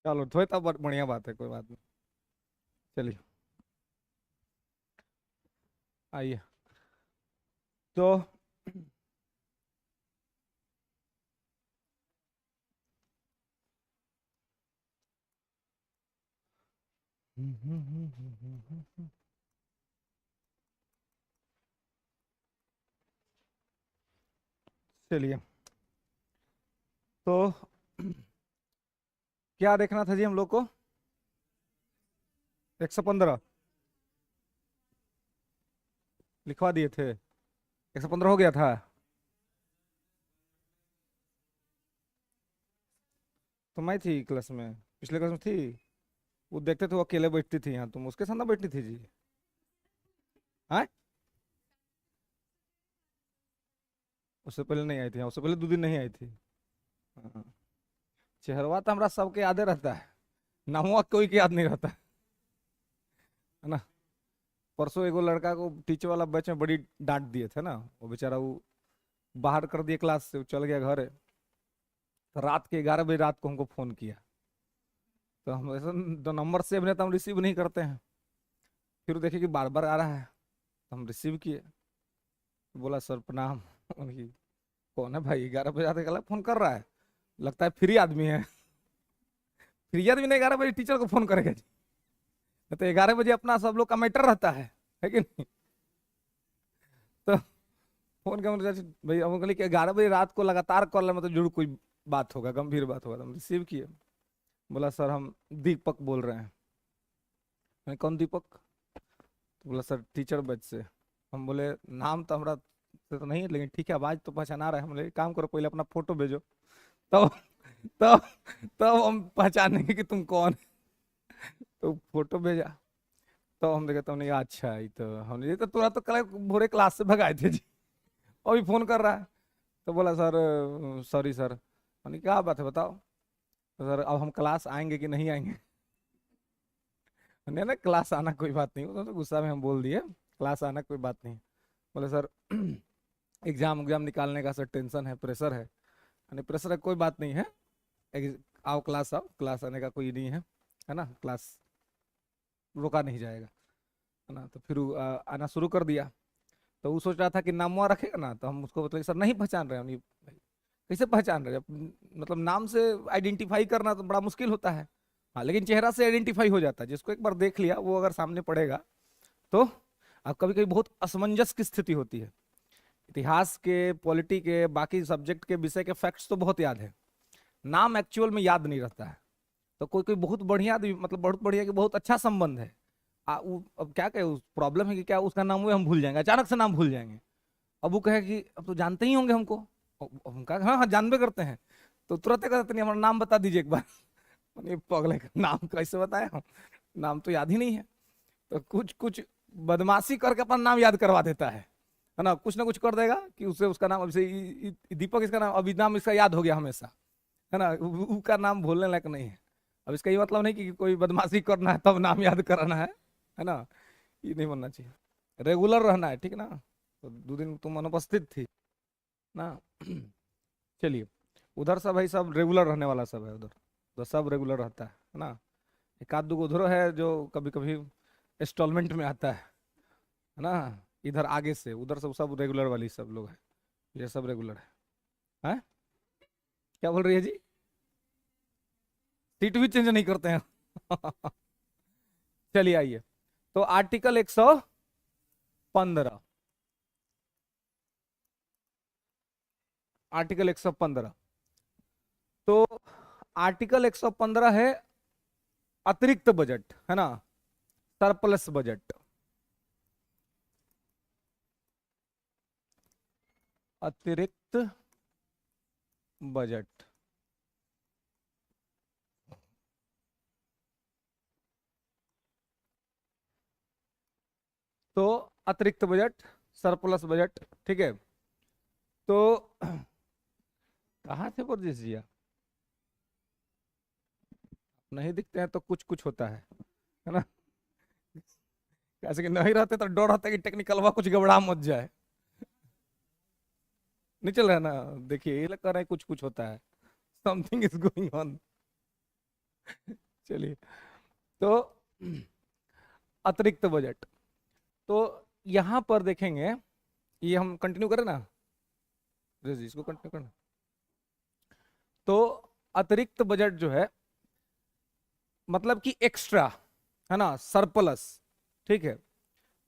चलो तो तब बढ़िया बात है, कोई बात नहीं। चलिए, आइए। तो चलिए, तो क्या देखना था जी हम लोग को? 115 लिखवा दिए थे, 115 हो गया था। तो मैं थी क्लास में, पिछले क्लास में थी। वो देखते थे, वो अकेले बैठती थी यहाँ, तुम उसके साथ ना बैठती थी जी? हाँ, उससे पहले नहीं आई थी, हाँ, उससे पहले 2 दिन नहीं आई थी। हाँ। चेहरवा तो हमारा सबके यादे रहता है, नामुआ कोई के याद नहीं रहता है ना। परसों एगो लड़का को टीचर वाला बैच में बड़ी डांट दिए थे ना, वो बेचारा वो बाहर कर दिए क्लास से, वो चल गया घर। तो रात के 11 बजे रात को हमको फोन किया। तो हम ऐसा, तो नंबर सेव नहीं, तो हम रिसीव नहीं करते हैं। फिर देखे कि बार बार आ रहा है, तो हम रिसीव किए। बोला सर प्रणाम। उनकी, कौन है भाई 11 बजे आते कल फोन कर रहा है? लगता है फ्री आदमी है। फ्री आदमी ने 11 बजे टीचर को फोन करेगा जी? तो 11 बजे अपना सब लोग का मैटर रहता है कि नहीं? तो फोन का मतलब भाई, हम कहले कि 11 बजे रात को लगातार कॉल है, मतलब जरूर कोई बात होगा, गंभीर बात होगा। तो हम रिसीव किए। बोला सर हम दीपक बोल रहे हैं। मैं कौन दीपक? तो बोला सर टीचर बैच से। हम बोले नाम तो हमारा से तो नहीं है, लेकिन ठीक है, आवाज तो पहचाना रहा है। हम बोले एक काम करो, पहले अपना फोटो भेजो, तब तब तब हम पहचानेंगे कि तुम कौन। तो फोटो भेजा। तो हम देखे, तो हमने कहा अच्छा, ये तो हमने, ये तो तुरंत तो कल भोरे क्लास से भगाए थे जी, अभी फोन कर रहा है। तो बोला सर सॉरी सर। मैंने क्या बात है बताओ। तो सर अब हम क्लास आएंगे कि नहीं आएंगे? मैंने ना क्लास आना कोई बात नहीं, वो तो गुस्सा में हम बोल दिए, क्लास आना कोई बात नहीं। बोले सर एग्जाम एग्जाम निकालने का सर टेंशन है, प्रेशर है। मैंने प्रेशर है कोई बात नहीं है, आओ क्लास आओ, क्लास आने का कोई नहीं है ना, क्लास रोका नहीं जाएगा, है ना। तो फिर वो, आना शुरू कर दिया। तो वो सोच रहा था कि नामवा रखेगा ना, तो हम उसको बताए सर नहीं पहचान रहे हम ये। कैसे पहचान रहे? मतलब नाम से आइडेंटिफाई करना तो बड़ा मुश्किल होता है। हाँ, लेकिन चेहरा से आइडेंटिफाई हो जाता है, जिसको एक बार देख लिया वो अगर सामने पड़ेगा तो। अब कभी कभी बहुत असमंजस की स्थिति होती है, इतिहास के, पॉलिटी के, बाकी सब्जेक्ट के विषय के फैक्ट्स तो बहुत याद है, नाम एक्चुअल में याद नहीं रहता है। तो कोई कोई बहुत बढ़िया मतलब बहुत बढ़िया कि बहुत अच्छा संबंध है, अब क्या कहे, उस प्रॉब्लम है कि क्या उसका नाम वो हम भूल जाएंगे, अचानक से नाम भूल जाएंगे। अब वो कहे कि अब तो जानते ही होंगे हमको। अब हम कहा हाँ हाँ जानबे करते हैं। तो तुरंत कहते नहीं, हमारा नाम बता दीजिए एक बार। मैंने पगले का नाम कैसे बताया हम, नाम तो याद ही नहीं है। तो कुछ कुछ बदमाशी करके अपना नाम याद करवा देता है ना, कुछ ना कुछ कर देगा कि उससे उसका नाम, जैसे दीपक इसका नाम, अभी नाम इसका याद हो गया हमेशा, है ना, उसका नाम भूलने लायक नहीं है। अब इसका ये मतलब नहीं कि कोई बदमाशी करना है तब नाम याद कराना है ना, ये नहीं बनना चाहिए। रेगुलर रहना है, ठीक ना। तो 2 दिन तुम अनुपस्थित थी ना। चलिए, उधर सब भाई सब रेगुलर रहने वाला सब है, उधर उधर सब रेगुलर रहता है ना। एक आध दो उधर है जो कभी कभी इंस्टॉलमेंट में आता है ना। इधर आगे से उधर सब सब रेगुलर वाली सब लोग है, ये सब रेगुलर है। क्या बोल रही है जी? सीट भी चेंज नहीं करते हैं। चलिए आइए, तो आर्टिकल 115, आर्टिकल 115। तो आर्टिकल 115 है अतिरिक्त बजट, है ना, सरप्लस बजट। अतिरिक्त बजट। तो अतिरिक्त बजट, सरप्लस बजट, ठीक है। तो कहाँ थे ब्रजेश जी आप? नहीं दिखते हैं तो कुछ कुछ होता है ना। कैसे कि नहीं रहते तो डर रहता है कि टेक्निकल हुआ कुछ गड़बड़ा मत जाए। नहीं चल रहा है ना, देखिए ये लग कर रहा है कुछ कुछ होता है, समथिंग इज गोइंग ऑन। चलिए, तो अतिरिक्त बजट, तो यहां पर देखेंगे, ये हम कंटिन्यू करें ना, इसको कंटिन्यू करना। तो अतिरिक्त बजट जो है मतलब कि एक्स्ट्रा, है ना, सरप्लस, ठीक है।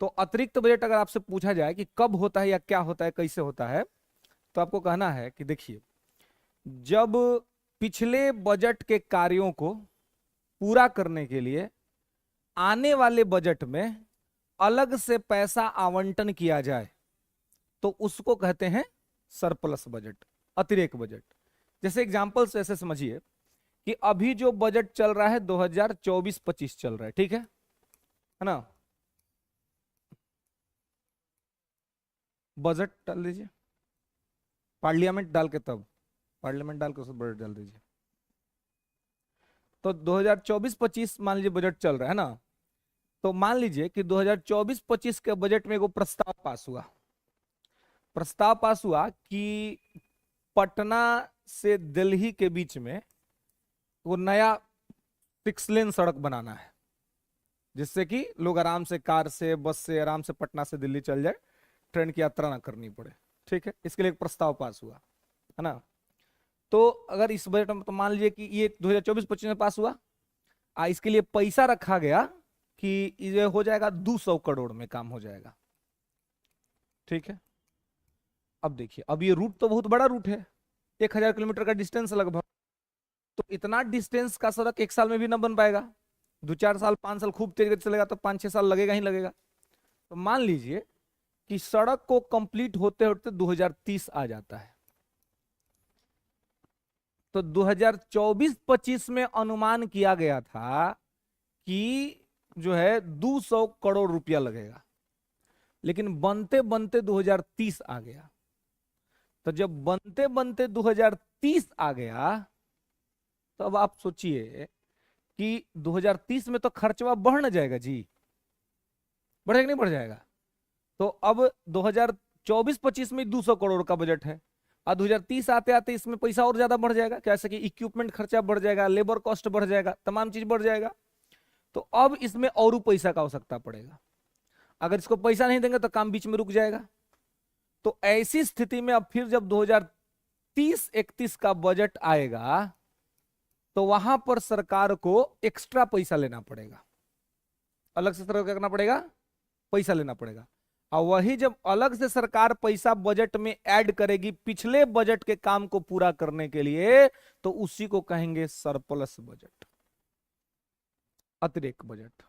तो अतिरिक्त बजट अगर आपसे पूछा जाए कि कब होता है या क्या होता है, कैसे होता है, तो आपको कहना है कि देखिए, जब पिछले बजट के कार्यों को पूरा करने के लिए आने वाले बजट में अलग से पैसा आवंटन किया जाए, तो उसको कहते हैं सरप्लस बजट, अतिरेक बजट। जैसे एग्जांपल से ऐसे समझिए कि अभी जो बजट चल रहा है 2024-25 चल रहा है, ठीक है ना। बजट डाल दीजिए, पार्लियामेंट डाल के, तब पार्लियामेंट डाल के उस बजट डाल दीजिए। तो 2024-25 मान लीजिए बजट चल रहा है ना, तो मान लीजिए कि 2024-25 के बजट में एगो प्रस्ताव पास हुआ, प्रस्ताव पास हुआ कि पटना से दिल्ली के बीच में वो नया 6 लेन सड़क बनाना है, जिससे कि लोग आराम से कार से, बस से आराम से पटना से दिल्ली चल जाए, ट्रेन की यात्रा ना करनी पड़े, ठीक है। इसके लिए एक प्रस्ताव पास हुआ, है ना। तो अगर इस बजट में, तो मान लीजिए कि ये 2024-25 में पास हुआ, इसके लिए पैसा रखा गया कि ये हो जाएगा 200 करोड़ में काम हो जाएगा, ठीक है। अब देखिए, अब ये रूट तो बहुत बड़ा रूट है, 1000 किलोमीटर का डिस्टेंस लगभग, तो इतना डिस्टेंस का सड़क एक साल में भी ना बन पाएगा, 2-4 साल 5 साल खूब तेज गति चलेगा तो 5-6 साल लगेगा ही लगेगा। तो मान लीजिए कि सड़क को कंप्लीट होते होते 2030 आ जाता है, तो 2024-25 में अनुमान किया गया था कि जो है 200 करोड़ रुपया लगेगा, लेकिन बनते बनते 2030 आ गया। तो जब बनते बनते 2030 आ गया, तो अब आप सोचिए कि 2030 में तो खर्चवा बढ़ न जाएगा जी, बढ़ेगा नहीं बढ़ जाएगा। तो अब 2024-25 में 200 करोड़ का बजट है, और 2030 आते आते इसमें पैसा और ज्यादा बढ़ जाएगा, कैसे कि इक्विपमेंट खर्चा बढ़ जाएगा, लेबर कॉस्ट बढ़ जाएगा, तमाम चीज बढ़ जाएगा। तो अब इसमें और पैसा का आवश्यकता पड़ेगा, अगर इसको पैसा नहीं देंगे तो काम बीच में रुक जाएगा। तो ऐसी स्थिति में अब फिर जब 2030-31 का बजट आएगा, तो वहां पर सरकार को एक्स्ट्रा पैसा लेना पड़ेगा, अलग से सरकार क्या करना पड़ेगा, पैसा लेना पड़ेगा। और वही जब अलग से सरकार पैसा बजट में ऐड करेगी पिछले बजट के काम को पूरा करने के लिए, तो उसी को कहेंगे सरप्लस बजट, अतिरिक्त बजट।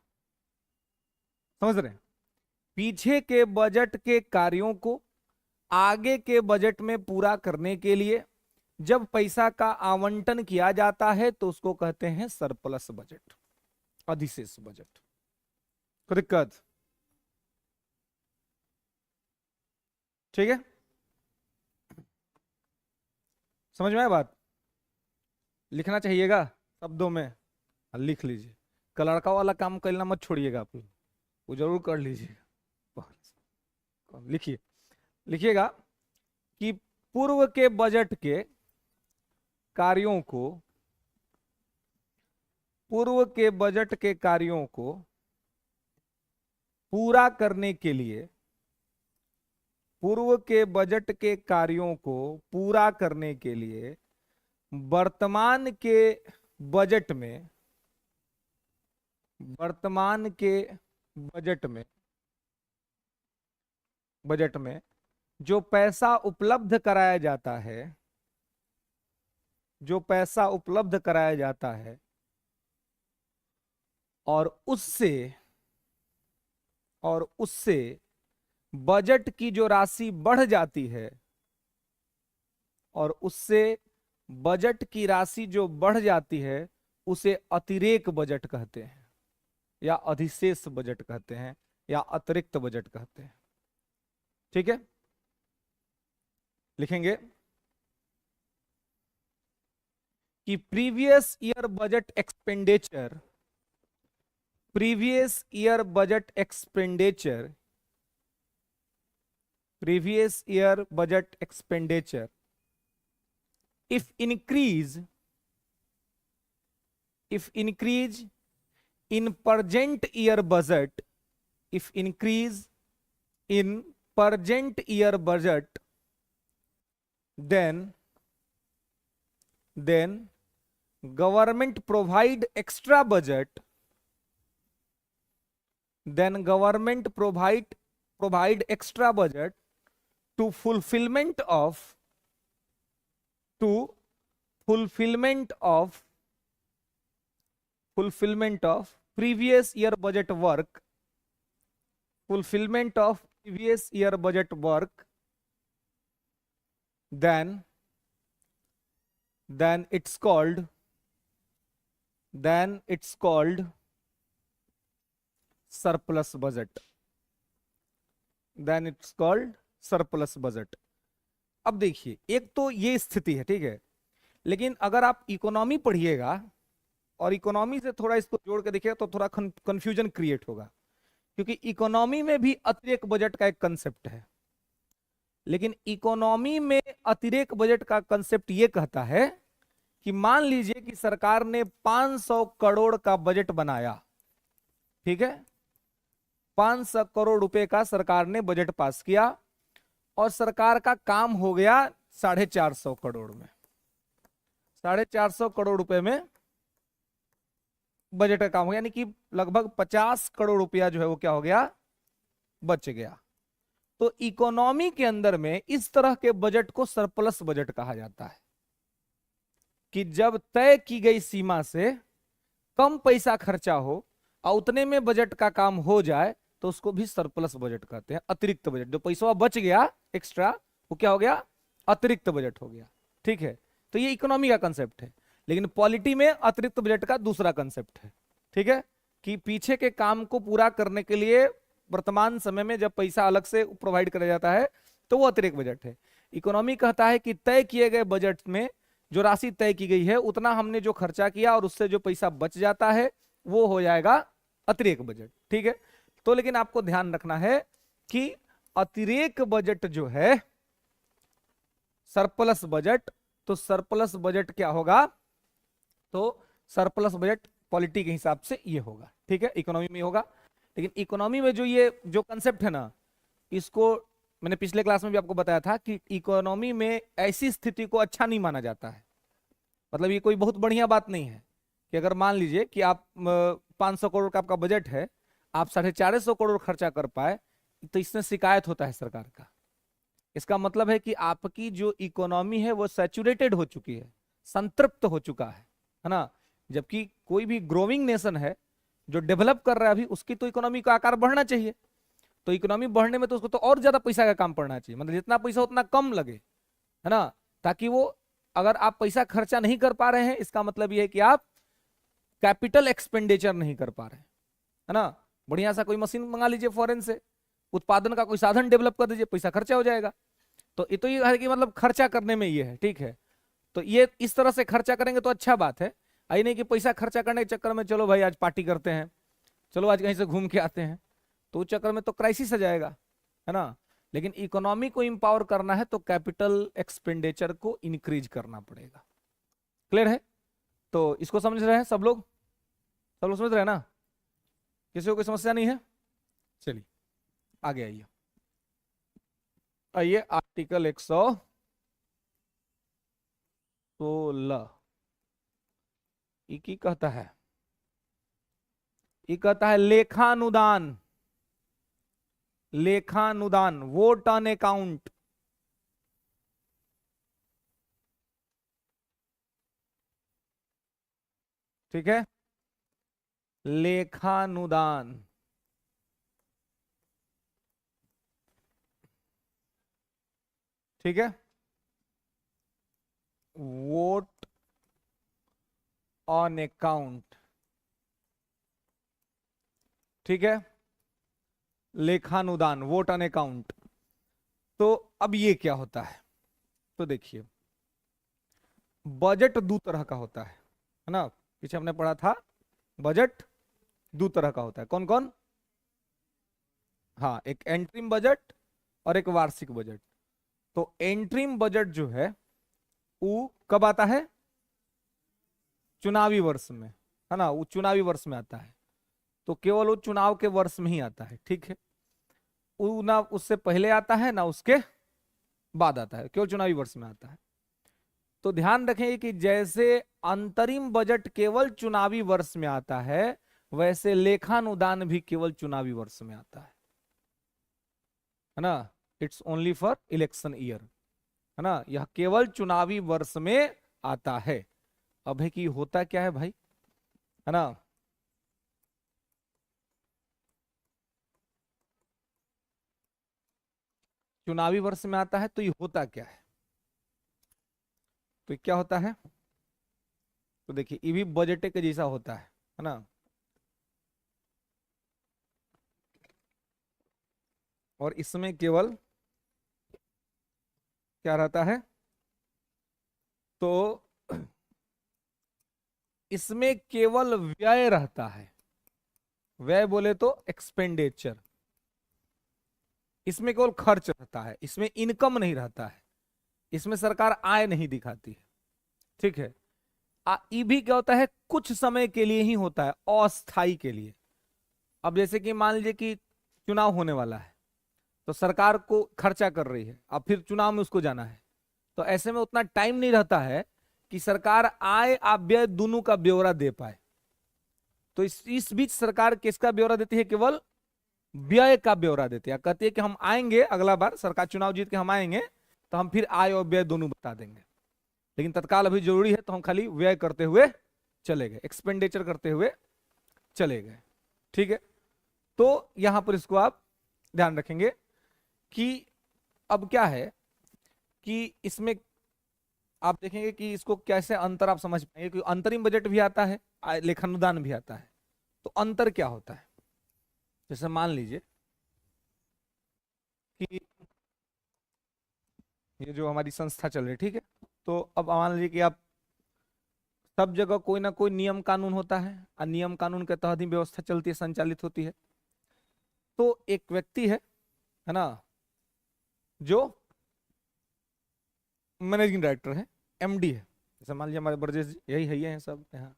समझ रहे हैं, पीछे के बजट के कार्यों को आगे के बजट में पूरा करने के लिए जब पैसा का आवंटन किया जाता है, तो उसको कहते हैं सरप्लस बजट, अधिशेष बजट। कोई दिक्कत? ठीक है, समझ में आया बात? लिखना चाहिएगा शब्दों में, लिख लीजिए, लड़का वाला काम करना मत छोड़िएगा आप लोग, वो जरूर कर लीजिएगा। लिखिए, लिखिएगा कि पूर्व के बजट के कार्यों को, पूर्व के बजट के कार्यों को पूरा करने के लिए, पूर्व के बजट के कार्यों को पूरा करने के लिए वर्तमान के बजट में, वर्तमान के बजट में, बजट में जो पैसा उपलब्ध कराया जाता है, जो पैसा उपलब्ध कराया जाता है, और उससे, और उससे बजट की जो राशि बढ़ जाती है, और उससे बजट की राशि जो बढ़ जाती है, उसे अतिरेक बजट कहते हैं, या अधिशेष बजट कहते हैं, या अतिरिक्त बजट कहते हैं। ठीक है, लिखेंगे कि previous year budget expenditure, previous year budget expenditure, previous year budget expenditure if increase, if increase in present year budget, if increase in present year budget, then government provide extra budget, then government provide extra budget to fulfillment of previous year budget work, fulfillment of previous year budget work, then it's called surplus budget, then it's called surplus budget. अब देखिए, एक तो ये स्थिति है, ठीक है, लेकिन अगर आप इकोनॉमी पढ़िएगा और इकोनॉमी से थोड़ा इसको जोड़ के देखिएगा तो थोड़ा कंफ्यूजन क्रिएट होगा, क्योंकि इकोनॉमी में भी अतिरेक बजट का एक कंसेप्ट है। लेकिन इकोनॉमी में अतिरेक बजट का कंसेप्ट ये कहता है कि मान लीजिए कि सरकार ने 500 करोड़ का बजट बनाया, ठीक है, 500 करोड़ रुपए का सरकार ने बजट पास किया और सरकार का काम हो गया 450 करोड़ में, 450 करोड़ रुपए में बजट का काम हो गया, यानी कि लगभग 50 करोड़ रुपया जो है वो क्या हो गया, बच गया। तो इकोनॉमी के अंदर में इस तरह के बजट को सरप्लस बजट कहा जाता है कि जब तय की गई सीमा से कम पैसा खर्चा हो और उतने में बजट का काम हो जाए तो उसको भी सरप्लस बजट कहते हैं, अतिरिक्त बजट। जो पैसा बच गया एक्स्ट्रा वो क्या हो गया, अतिरिक्त बजट हो गया, ठीक है। तो ये इकोनॉमी का कंसेप्ट है, लेकिन पॉलिटी में अतिरिक्त बजट का दूसरा कंसेप्ट है, ठीक है, कि पीछे के काम को पूरा करने के लिए वर्तमान समय में जब पैसा अलग से प्रोवाइड किया जाता है तो वो अतिरिक्त बजट है। इकोनॉमी कहता है कि तय किए गए बजट में जो राशि तय की गई है उतना हमने जो खर्चा किया और उससे जो पैसा बच जाता है वो हो जाएगा अतिरिक्त बजट, ठीक है। तो लेकिन आपको ध्यान रखना है कि अतिरेक बजट जो है सरप्लस बजट, तो सरप्लस बजट क्या होगा, तो सरप्लस बजट पॉलिटी के हिसाब से ये होगा, ठीक है, इकोनॉमी में होगा। लेकिन इकोनॉमी में जो कंसेप्ट है ना, इसको मैंने पिछले क्लास में भी आपको बताया था कि इकोनॉमी में ऐसी स्थिति को अच्छा नहीं माना जाता है। मतलब ये कोई बहुत बढ़िया बात नहीं है कि अगर मान लीजिए कि आप 500 करोड़ का आपका बजट है, आप 450 करोड़ खर्चा कर पाए, तो इसमें शिकायत होता है सरकार का। इसका मतलब है कि आपकी जो इकोनॉमी है वो सैचुरेटेड हो चुकी है, संतृप्त हो चुका है ना। जबकि कोई भी ग्रोइंग नेशन है जो डेवलप कर रहा है अभी, उसकी तो इकोनॉमी का आकार बढ़ना चाहिए। तो इकोनॉमी बढ़ने में तो उसको तो और ज्यादा पैसा का काम पड़ना चाहिए, मतलब जितना पैसा उतना कम लगे, है ना, ताकि वो, अगर आप पैसा खर्चा नहीं कर पा रहे हैं इसका मतलब ये है कि आप कैपिटल एक्सपेंडिचर नहीं कर पा रहे हैं, है ना। बढ़िया सा कोई मशीन मंगा लीजिए फॉरेन से, उत्पादन का कोई साधन डेवलप कर दीजिए, पैसा खर्चा हो जाएगा। तो ये है कि मतलब खर्चा करने में ये है, ठीक है। तो ये इस तरह से खर्चा करेंगे तो अच्छा बात है, आई नहीं कि पैसा खर्चा करने के चक्कर में चलो भाई आज पार्टी करते हैं, चलो आज कहीं से घूम के आते हैं, तो उस चक्कर में तो क्राइसिस आ जाएगा, है ना। लेकिन इकोनॉमी को इंपावर करना है तो कैपिटल एक्सपेंडिचर को इंक्रीज करना पड़ेगा। क्लियर है? तो इसको समझ रहे हैं सब लोग समझ रहे हैं ना? किसी को कोई समस्या नहीं है? चलिए आगे आइए। आइए आर्टिकल 116 की कहता है, ये कहता है लेखानुदान, लेखानुदान, वोट ऑन अकाउंट। ठीक है, लेखानुदान, ठीक है, वोट ऑन अकाउंट, ठीक है, लेखानुदान, वोट ऑन अकाउंट। तो अब ये क्या होता है, तो देखिए बजट दो तरह का होता है ना, पीछे हमने पढ़ा था बजट दो तरह का होता है। कौन कौन? हाँ, एक एंट्रीम बजट और एक वार्षिक बजट। तो एंट्रीम बजट जो है वो कब आता है? चुनावी वर्ष में, है है ना, वो चुनावी वर्ष में आता है, तो केवल वो चुनाव के वर्ष में ही आता है, ठीक है। वो ना उससे पहले आता है ना उसके बाद आता है, केवल चुनावी वर्ष में आता है। तो ध्यान रखें कि जैसे अंतरिम बजट केवल चुनावी वर्ष में आता है, वैसे लेखानुदान भी केवल चुनावी वर्ष में आता है ना। It's only for election year, है ना, यह केवल चुनावी वर्ष में आता है। अब है कि होता क्या है भाई, है ना, चुनावी वर्ष में आता है तो ये होता क्या है, तो ये क्या होता है, तो देखिए ये भी बजट के जैसा होता है ना। और इसमें केवल क्या रहता है, तो इसमें केवल व्यय रहता है, व्यय बोले तो एक्सपेंडिचर, इसमें केवल खर्च रहता है, इसमें इनकम नहीं रहता है, इसमें सरकार आय नहीं दिखाती है, ठीक है। ये भी क्या होता है, कुछ समय के लिए ही होता है, अस्थाई के लिए। अब जैसे कि मान लीजिए कि चुनाव होने वाला है, तो सरकार को खर्चा कर रही है, अब फिर चुनाव में उसको जाना है, तो ऐसे में उतना टाइम नहीं रहता है कि सरकार आय और व्यय दोनों का ब्यौरा दे पाए। तो इस बीच सरकार किसका ब्यौरा देती है, केवल व्यय का ब्यौरा देती है। कहती है कि हम आएंगे अगला बार, सरकार चुनाव जीत के हम आएंगे तो हम फिर आय और व्यय दोनों बता देंगे, लेकिन तत्काल अभी जरूरी है तो हम खाली व्यय करते हुए चले गए, एक्सपेंडिचर करते हुए चले गए, ठीक है। तो यहां पर इसको आप ध्यान रखेंगे कि अब क्या है कि इसमें आप देखेंगे कि इसको कैसे अंतर आप समझ पाएंगे, क्योंकि अंतरिम बजट भी आता है, लेखानुदान भी आता है, तो अंतर क्या होता है। जैसे मान लीजिए कि ये जो हमारी संस्था चल रही है, ठीक है, तो अब मान लीजिए कि आप सब जगह कोई ना कोई नियम कानून होता है, और नियम कानून के तहत ही व्यवस्था चलती है, संचालित होती है। तो एक व्यक्ति है ना, जो मैनेजिंग डायरेक्टर है, एमडी है, जैसे मान लीजिए हमारे ब्रजेश जी, यही है, ये हैं सब यहाँ,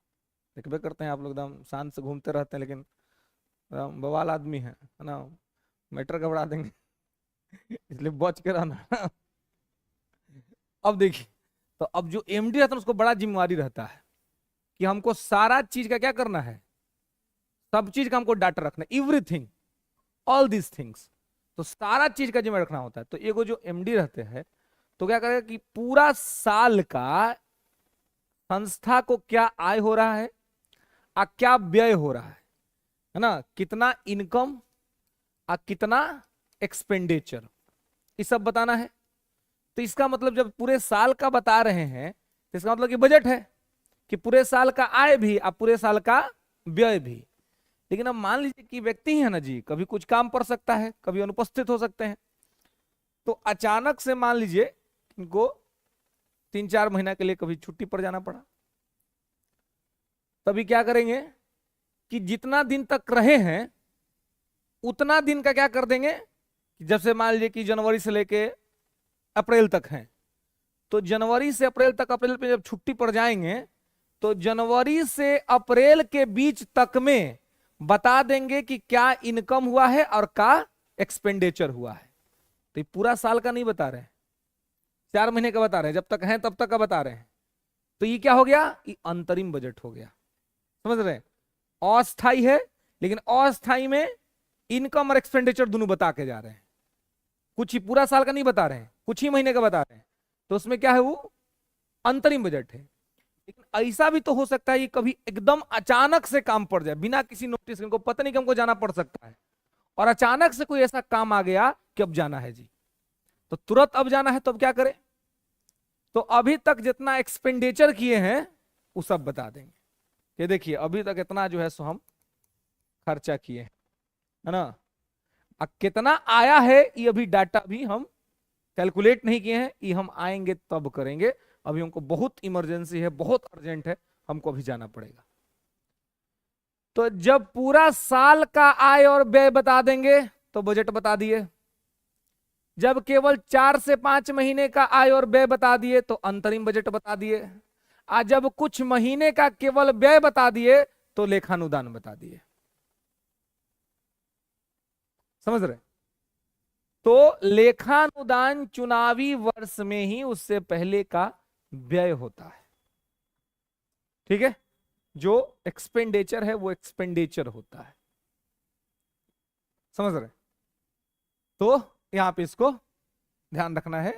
देखबे करते हैं आप लोग एकदम शांत से घूमते रहते हैं, लेकिन बवाल आदमी है ना, मैटर घबरा देंगे इसलिए बच के रहना अब देखिए, तो अब जो एमडी रहता है उसको बड़ा जिम्मेवारी रहता है कि हमको सारा चीज का क्या करना है, सब चीज का हमको डाटा रखना, एवरीथिंग, ऑल दिस थिंग्स, तो सारा चीज का जिम्मेदार रखना होता है। तो एगो जो एमडी रहते हैं तो क्या करेगा कि पूरा साल का संस्था को क्या आय हो रहा है और क्या व्यय हो रहा है ना, कितना इनकम और कितना एक्सपेंडिचर, ये सब बताना है। तो इसका मतलब जब पूरे साल का बता रहे हैं तो इसका मतलब कि बजट है कि पूरे साल का आय भी और पूरे साल का व्यय भी। लेकिन अब मान लीजिए कि व्यक्ति है ना जी, कभी कुछ काम पड़ सकता है, कभी अनुपस्थित हो सकते हैं, तो अचानक से मान लीजिए इनको 3-4 महीना के लिए कभी छुट्टी पर जाना पड़ा, तभी क्या करेंगे कि जितना दिन तक रहे हैं उतना दिन का क्या कर देंगे, जब से मान लीजिए कि जनवरी से लेके अप्रैल तक है, तो जनवरी से अप्रैल तक, अप्रैल पे जब छुट्टी पड़ जाएंगे तो जनवरी से अप्रैल के बीच तक में बता देंगे कि क्या इनकम हुआ है और क्या एक्सपेंडिचर हुआ है। तो ये पूरा साल का नहीं बता रहे हैं, 4 महीने का बता रहे हैं, जब तक हैं तब तक का बता रहे हैं। तो ये क्या हो गया, ये अंतरिम बजट हो गया, समझ रहे हैं। अस्थाई है, लेकिन अस्थाई में इनकम और एक्सपेंडिचर दोनों बता के जा रहे हैं, कुछ ही पूरा साल का नहीं बता रहे हैं, कुछ ही महीने का बता रहे हैं, तो उसमें क्या है, वो अंतरिम बजट है। लेकिन ऐसा भी तो हो सकता है कि कभी एकदम अचानक से काम पड़ जाए, बिना किसी नोटिस, इनको पता नहीं कि हमको जाना पड़ सकता है, और अचानक से कोई ऐसा काम आ गया कि अब जाना है जी, तो तुरंत अब जाना है, तो अब क्या करें, तो अभी तक जितना एक्सपेंडिचर किए हैं वो सब बता देंगे कि देखिए अभी तक इतना जो है सो हम खर्चा किए हैं, है ना, अब कितना आया है ये अभी डाटा भी हम कैलकुलेट नहीं किए हैं, ये हम आएंगे तब करेंगे, अभी हमको बहुत इमरजेंसी है, बहुत अर्जेंट है, हमको अभी जाना पड़ेगा। तो जब पूरा साल का आय और व्यय बता देंगे तो बजट बता दिए, जब केवल 4 से 5 महीने का आय और व्यय बता दिए तो अंतरिम बजट बता दिए, आज जब कुछ महीने का केवल व्यय बता दिए तो लेखानुदान बता दिए। समझ रहे? तो लेखानुदान चुनावी वर्ष में ही उससे पहले का व्यय होता है। ठीक है, जो एक्सपेंडिचर है वो एक्सपेंडिचर होता है। समझ रहे? तो यहां पे इसको ध्यान रखना है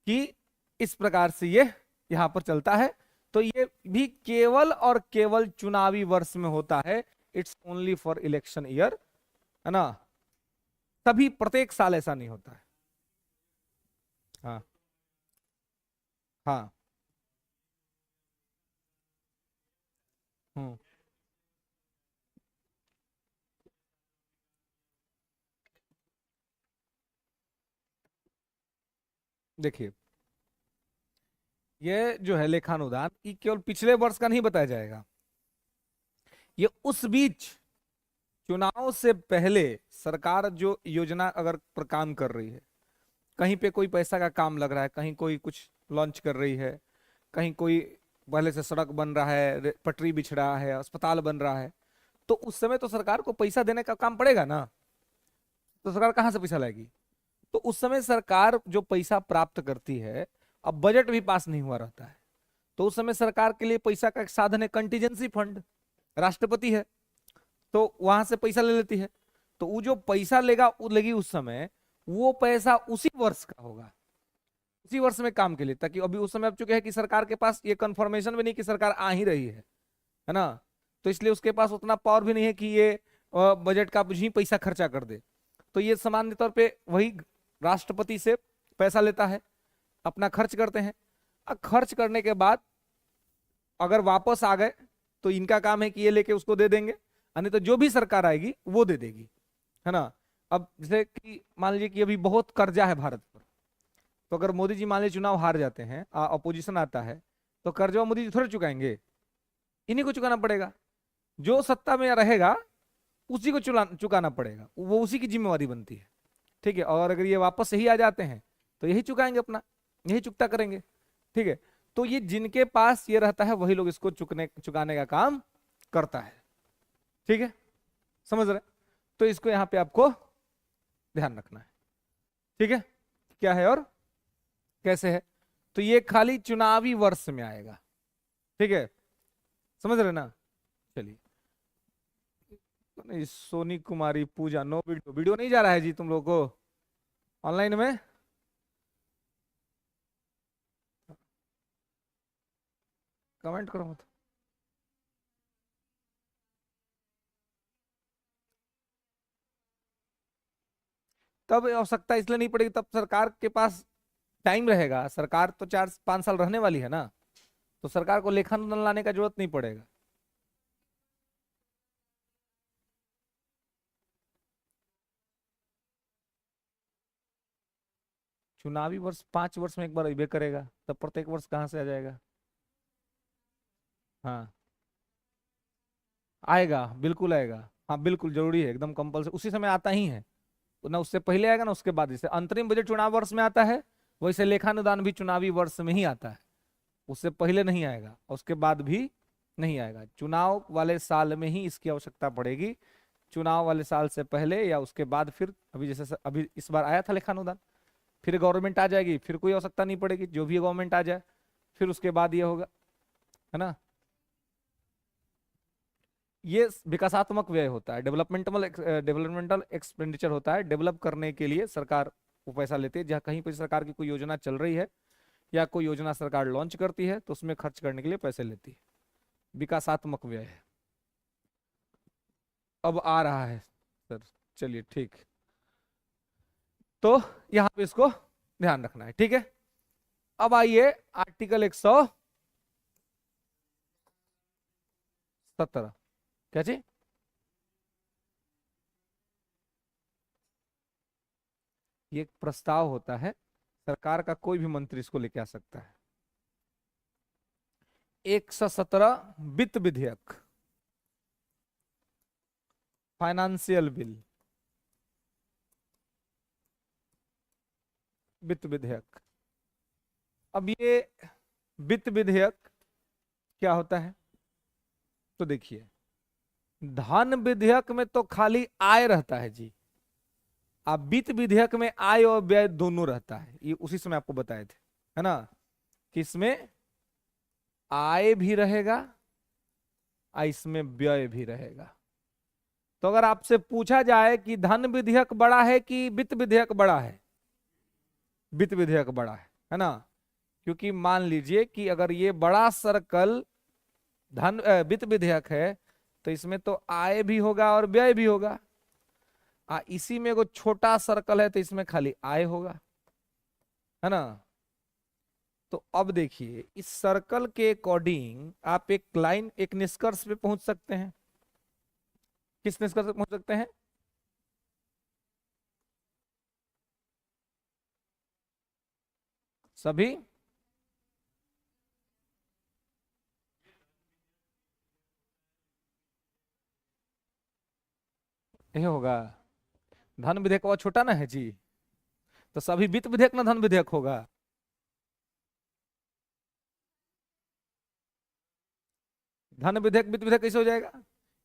कि इस प्रकार से ये यहां पर चलता है। तो ये भी केवल और केवल चुनावी वर्ष में होता है, it's only for election year, है ना। तभी प्रत्येक साल ऐसा नहीं होता है। हाँ हाँ। हम्म। देखिए, ये जो है लेखानुदान, ये केवल पिछले वर्ष का नहीं बताया जाएगा, ये उस बीच चुनाव से पहले सरकार जो योजना अगर पर काम कर रही है, कहीं पे कोई पैसा का काम लग रहा है, कहीं कोई कुछ लॉन्च कर रही है, कहीं कोई पहले से सड़क बन रहा है, पटरी बिछ रहा है, अस्पताल बन रहा है, तो उस समय तो सरकार को पैसा देने का काम पड़ेगा ना। तो सरकार कहाँ से पैसा लाएगी? तो उस समय सरकार जो पैसा प्राप्त करती है, अब बजट भी पास नहीं हुआ रहता है, तो उस समय सरकार के लिए पैसा का एक साधन है कंटीजेंसी फंड, राष्ट्रपति है, तो वहां से पैसा ले लेती है। तो वो जो पैसा लेगा वो लेगी उस समय, वो पैसा उसी वर्ष का होगा, उसी वर्ष में काम के लिए, ताकि अभी उस समय अब चुके हैं कि सरकार के पास ये कंफर्मेशन भी नहीं कि सरकार आ ही रही है ना। तो इसलिए उसके पास उतना पावर भी नहीं है कि ये बजट का कुछ ही पैसा खर्चा कर दे। तो ये सामान्य तौर पे वही राष्ट्रपति से पैसा लेता है, अपना खर्च करते हैं। अब खर्च करने के बाद अगर वापस आ गए तो इनका काम है कि ये लेके उसको दे देंगे, नहीं तो जो भी सरकार आएगी वो दे देगी, है ना। अब जैसे कि मान लीजिए कि अभी बहुत कर्जा है भारत पर, तो अगर मोदी जी मान लीजिए चुनाव हार जाते हैं, अपोजिशन आता है, तो कर्जा मोदी जी थोड़े चुकाएंगे, इन्हीं को चुकाना पड़ेगा। जो सत्ता में रहेगा उसी को चुकाना पड़ेगा, वो उसी की जिम्मेवारी बनती है। ठीक है, और अगर ये वापस यही आ जाते हैं तो यही चुकाएंगे, अपना यही चुकता करेंगे। ठीक है, तो ये जिनके पास ये रहता है वही लोग इसको चुकाने का काम करता है। ठीक है, समझ रहे? तो इसको यहां पे आपको ध्यान रखना है। ठीक है, क्या है और कैसे है, तो ये खाली चुनावी वर्ष में आएगा। ठीक है, समझ रहे ना। चलिए, नहीं, सोनी कुमारी पूजा, नो वीडियो, वीडियो नहीं जा रहा है जी तुम लोग को ऑनलाइन में? कमेंट करो मत। तब आवश्यकता इसलिए नहीं पड़ेगी, तब सरकार के पास टाइम रहेगा, सरकार तो 4-5 साल रहने वाली है ना, तो सरकार को लेखानुदान लाने का जरूरत नहीं पड़ेगा। चुनावी वर्ष 5 वर्ष में एक बार अबे करेगा, तब प्रत्येक वर्ष कहाँ से आ जाएगा? हाँ, आएगा, बिल्कुल आएगा। हाँ बिल्कुल जरूरी है, एकदम कंपल्सरी, उसी समय आता ही है। तो ना उससे पहले आएगा ना उसके बाद। जैसे अंतरिम बजट चुनाव वर्ष में आता है, वैसे लेखानुदान भी चुनावी वर्ष में ही आता है, उससे पहले नहीं आएगा और उसके बाद भी नहीं आएगा। चुनाव वाले साल में ही इसकी आवश्यकता पड़ेगी, चुनाव वाले साल से पहले या उसके बाद फिर अभी जैसे अभी इस बार आया था लेखानुदान, फिर गवर्नमेंट आ जाएगी, फिर कोई आवश्यकता नहीं पड़ेगी, जो भी गवर्नमेंट आ जाए फिर उसके बाद ये होगा, है ना। ये विकासात्मक व्यय होता है, डेवलपमेंटल एक्सपेंडिचर होता है। डेवलप करने के लिए सरकार वो पैसा लेती है, जहाँ कहीं पर सरकार की कोई योजना चल रही है या कोई योजना सरकार लॉन्च करती है तो उसमें खर्च करने के लिए पैसे लेती है, विकासात्मक व्यय है। अब आ रहा है सर, चलिए ठीक। तो यहां पे इसको ध्यान रखना है। ठीक है, अब आइए आर्टिकल 117। क्या जी? ये एक प्रस्ताव होता है, सरकार का कोई भी मंत्री इसको लेके आ सकता है। 117 वित्त विधेयक, फाइनेंशियल बिल, वित्त विधेयक। अब ये वित्त विधेयक क्या होता है, तो देखिए, धन विधेयक में तो खाली आय रहता है जी, अब वित्त विधेयक में आय और व्यय दोनों रहता है, ये उसी समय आपको बताए थे, है ना, कि इसमें आय भी रहेगा और इसमें व्यय भी रहेगा। तो अगर आपसे पूछा जाए कि धन विधेयक बड़ा है कि वित्त विधेयक बड़ा है, वित्त विधेयक बड़ा है ना, क्योंकि मान लीजिए कि अगर ये बड़ा सर्कल धन वित्त विधेयक है तो इसमें तो आय भी होगा और व्यय भी होगा, इसी में एगो छोटा सर्कल है तो इसमें खाली आय होगा, है ना। तो अब देखिए इस सर्कल के अकॉर्डिंग आप एक लाइन, एक निष्कर्ष पे पहुंच सकते हैं। किस निष्कर्ष पे पहुंच सकते हैं? सभी ये होगा, धन विधेयक और छोटा ना है जी, तो सभी वित्त विधेयक ना धन विधेयक होगा। धन विधेयक वित्त विधेयक कैसे हो जाएगा?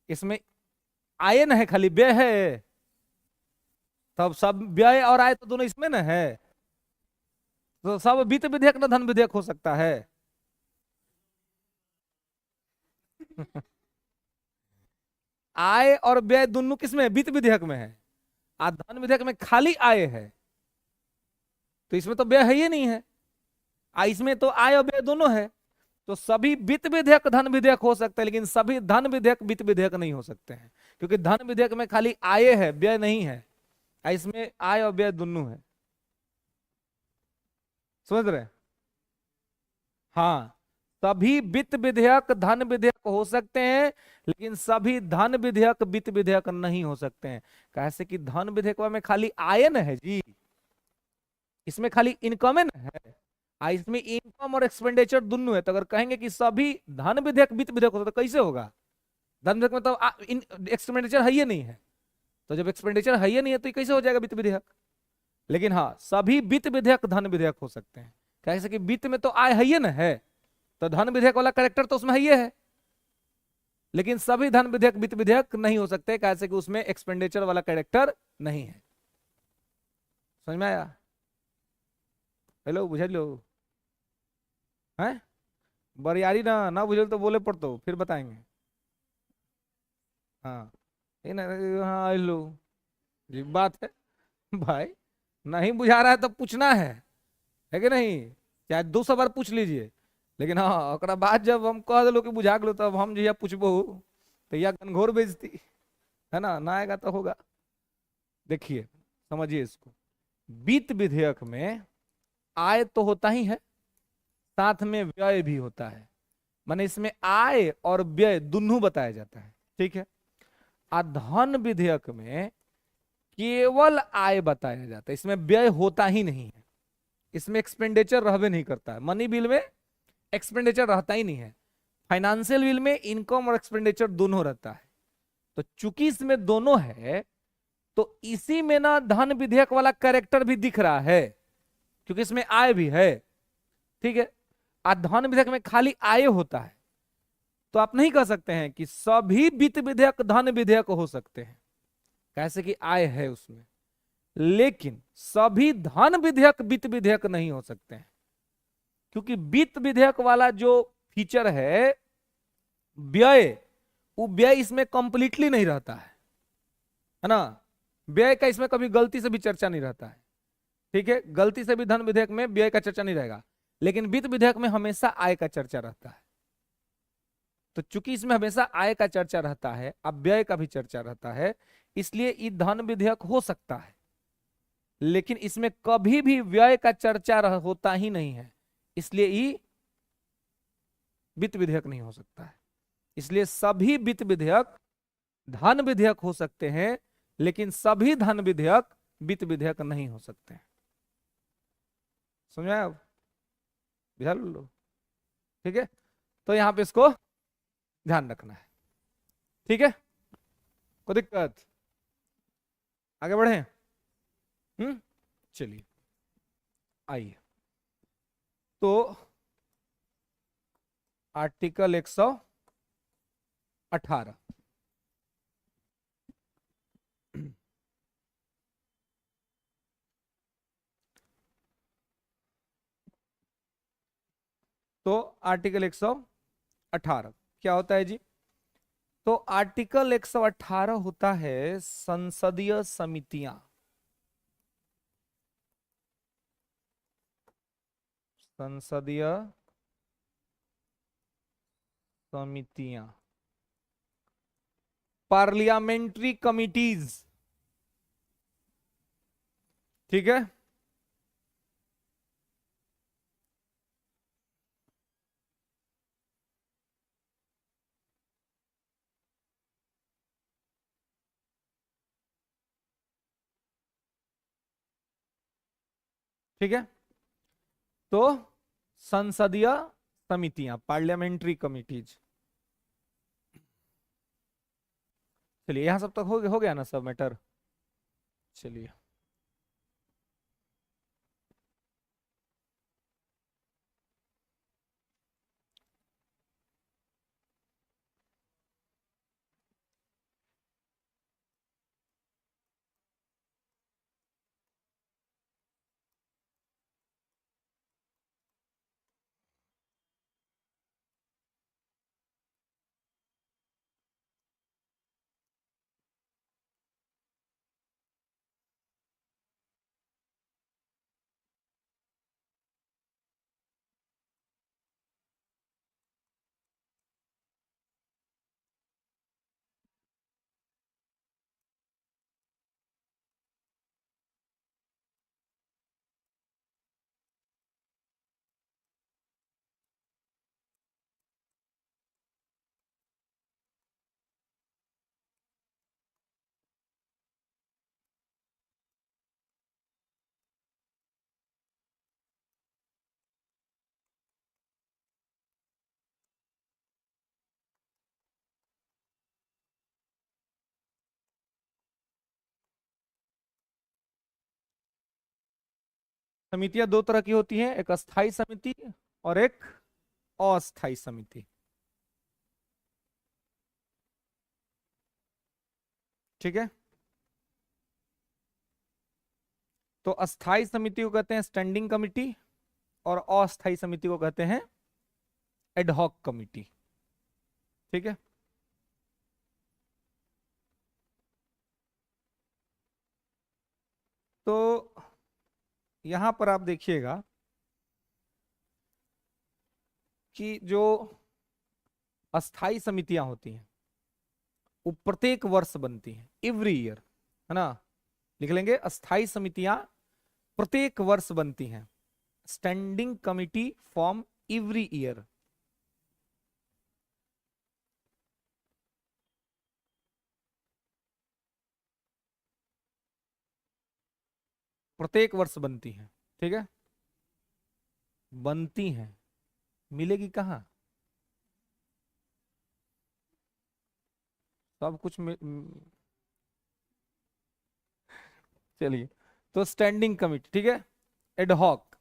इसमें आय न है, खाली व्यय है, तब सब व्यय और आय तो दोनों इसमें न है, तो सब वित्त विधेयक ना धन विधेयक हो सकता है। आय और व्यय दोनों किसमें है? वित्त विधेयक में है, धन विधेयक में खाली आय है, तो इसमें तो व्यय है ही नहीं है, इसमें तो आय और व्यय दोनों है, तो सभी वित्त विधेयक धन विधेयक हो सकते हैं, लेकिन सभी धन विधेयक वित्त विधेयक नहीं हो सकते हैं, क्योंकि धन विधेयक में खाली आय है, व्यय नहीं है, इसमें आय और व्यय दोनों है। समझ रहे? हाँ, सभी वित्त विधेयक धन विधेयक हो सकते हैं, लेकिन सभी धन विधेयक वित्त विधेयक नहीं हो सकते हैं। कैसे कि धन विधेयक में खाली आय न है जी, इसमें खाली इनकम है, इसमें इनकम और एक्सपेंडिचर दोनों है, तो अगर कहेंगे कि सभी धन विधेयक वित्त विधेयक होता तो कैसे होगा? धन विधेयक में तो एक्सपेंडिचर है ही नहीं है, तो जब एक्सपेंडिचर है ही नहीं है तो ये कैसे हो जाएगा वित्त विधेयक? लेकिन हाँ, सभी वित्त विधेयक धन विधेयक हो सकते हैं, कैसे कि वित्त में तो आय है ही ना है, तो धन विधेयक वाला कैरेक्टर तो उसमें है ही है, लेकिन सभी धन विधेयक वित्त विधेयक नहीं हो सकते, कैसे कि उसमें एक्सपेंडिचर वाला कैरेक्टर नहीं है। समझ में आया? हेलो, बुझ लो है, बरियारी ना ना बुझल तो बोले पड़तो फिर बताएंगे। हाँ, ये ना, हाँ हेलो, ये बात है भाई, नहीं बुझा रहा है तो पूछना है कि नहीं? चाहे 200 बार पूछ लीजिए, लेकिन हाँ ओकरा बाद जब हम कह दिलो कि बुझा गेलो तब हम जहिया पूछबो तो यह घनघोर बेइज्जती, है ना, ना आएगा तो होगा। देखिए समझिए इसको, वित्त विधेयक में आय तो होता ही है, साथ में व्यय भी होता है, माने इसमें आय और व्यय दोनों बताया जाता है, ठीक है। धन विधेयक में केवल आय बताया जाता है, इसमें व्यय होता ही नहीं है, इसमें एक्सपेंडिचर रहबे नहीं करता है, मनी बिल में एक्सपेंडिचर रहता ही नहीं है, फाइनेंशियल बिल में इनकम और एक्सपेंडिचर दोनों रहता है। तो चूंकि इसमें दोनों है तो इसी में ना धन विधेयक वाला कैरेक्टर भी दिख रहा है, क्योंकि इसमें आय भी है, ठीक है। धन विधेयक में खाली आय होता है, तो आप नहीं कह सकते हैं कि सभी वित्त विधेयक धन विधेयक हो सकते हैं, कैसे कि आय है उसमें, लेकिन सभी धन विधेयक वित्त विधेयक नहीं हो सकते हैं, क्योंकि वित्त विधेयक वाला जो फीचर है व्यय, वो व्यय इसमें कंप्लीटली नहीं रहता है ना, व्यय का इसमें कभी गलती से भी चर्चा नहीं रहता है, ठीक है, गलती से भी धन विधेयक में व्यय का चर्चा नहीं रहेगा, लेकिन वित्त विधेयक में हमेशा आय का चर्चा रहता है। तो चूंकि इसमें हमेशा आय का चर्चा रहता है, अब व्यय का भी चर्चा रहता है, इसलिए ये धन विधेयक हो सकता है, लेकिन इसमें कभी भी व्यय का चर्चा होता ही नहीं है, इसलिए ये वित्त विधेयक नहीं हो सकता है। इसलिए सभी वित्त विधेयक धन विधेयक हो सकते हैं, लेकिन सभी धन विधेयक वित्त विधेयक नहीं हो सकते हैं। समझाया? अब ध्यान लो, ठीक है, तो यहां पे इसको ध्यान रखना है, ठीक है, कोई दिक्कत? आगे बढ़े? चलिए आइए, तो आर्टिकल 118 तो आर्टिकल 118 क्या होता है जी? तो आर्टिकल 118 होता है संसदीय समितियां। संसदीय समितियां, पार्लियामेंट्री कमिटीज। ठीक है, ठीक है। तो संसदीय समितियां, पार्लियामेंट्री कमिटीज। चलिए यहां सब तक हो गया ना सब मैटर। चलिए समितियां दो तरह की होती हैं, एक अस्थाई समिति और एक अस्थाई समिति। ठीक है, तो अस्थाई समिति को कहते हैं स्टैंडिंग कमिटी और अस्थाई समिति को कहते हैं एडहॉक कमिटी। ठीक है, तो यहां पर आप देखिएगा कि जो अस्थाई समितियां होती हैं वो प्रत्येक वर्ष बनती हैं, एवरी ईयर, है ना। लिख लेंगे, अस्थाई समितियां प्रत्येक वर्ष बनती हैं। Standing committee form every year. प्रत्येक वर्ष बनती हैं, ठीक है। बनती हैं, मिलेगी कहाँ? सब कुछ चलिए, तो स्टैंडिंग कमिटी, ठीक है, एडहॉक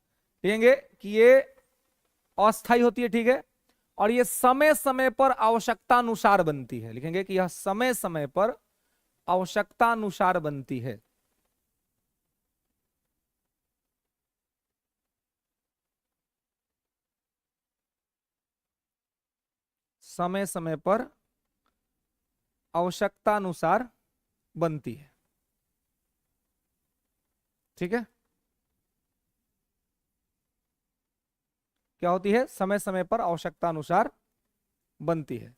लिखेंगे कि ये अस्थाई होती है, ठीक है। और ये समय समय पर आवश्यकता अनुसार बनती है, लिखेंगे कि यह समय समय पर आवश्यकता अनुसार बनती है। समय समय पर आवश्यकता अनुसार बनती है, ठीक है। क्या होती है? समय समय पर आवश्यकता अनुसार बनती है।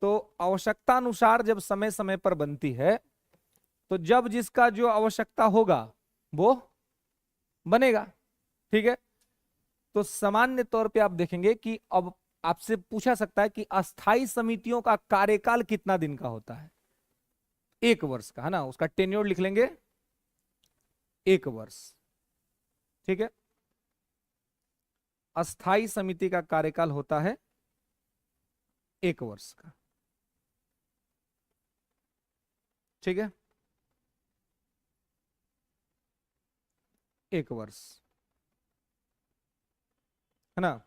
तो आवश्यकता अनुसार जब समय समय पर बनती है, तो जब जिसका जो आवश्यकता होगा वो बनेगा, ठीक है। तो सामान्य तौर पे आप देखेंगे कि अब आपसे पूछा सकता है कि अस्थाई समितियों का कार्यकाल कितना दिन का होता है? 1 वर्ष का, है ना। उसका टेन्योर लिख लेंगे 1 वर्ष, ठीक है। अस्थाई समिति का कार्यकाल होता है 1 वर्ष का, ठीक है। 1 वर्ष, है ना।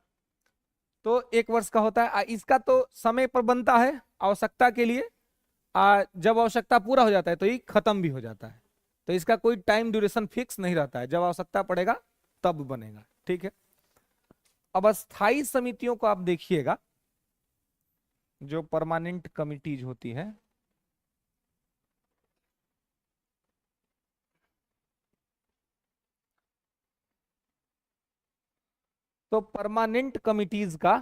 तो 1 वर्ष का होता है। इसका तो समय पर बनता है आवश्यकता के लिए, जब आवश्यकता पूरा हो जाता है तो ये खत्म भी हो जाता है। तो इसका कोई टाइम ड्यूरेशन फिक्स नहीं रहता है, जब आवश्यकता पड़ेगा तब बनेगा, ठीक है। अब अस्थाई समितियों को आप देखिएगा, जो परमानेंट कमिटीज होती है, तो परमानेंट कमिटीज का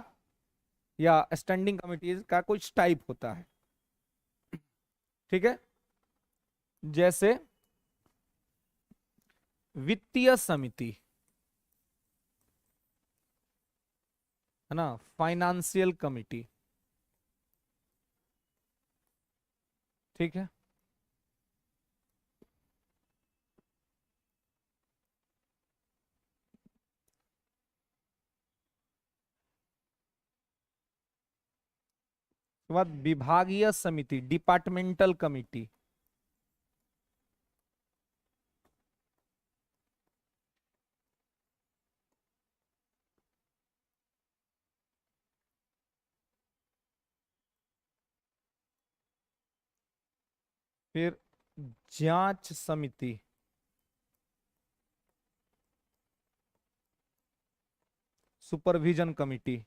या स्टैंडिंग कमिटीज का कुछ टाइप होता है। ठीक है, जैसे वित्तीय समिति है ना, फाइनेंशियल कमिटी। ठीक है, उसके बाद विभागीय समिति, डिपार्टमेंटल कमिटी। फिर जांच समिति, सुपरविजन कमिटी।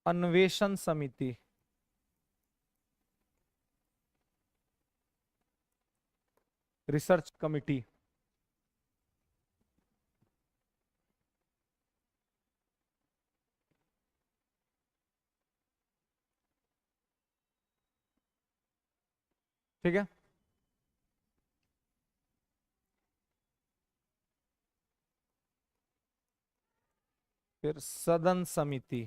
अन्वेषण समिति, रिसर्च कमिटी। ठीक है, फिर सदन समिति,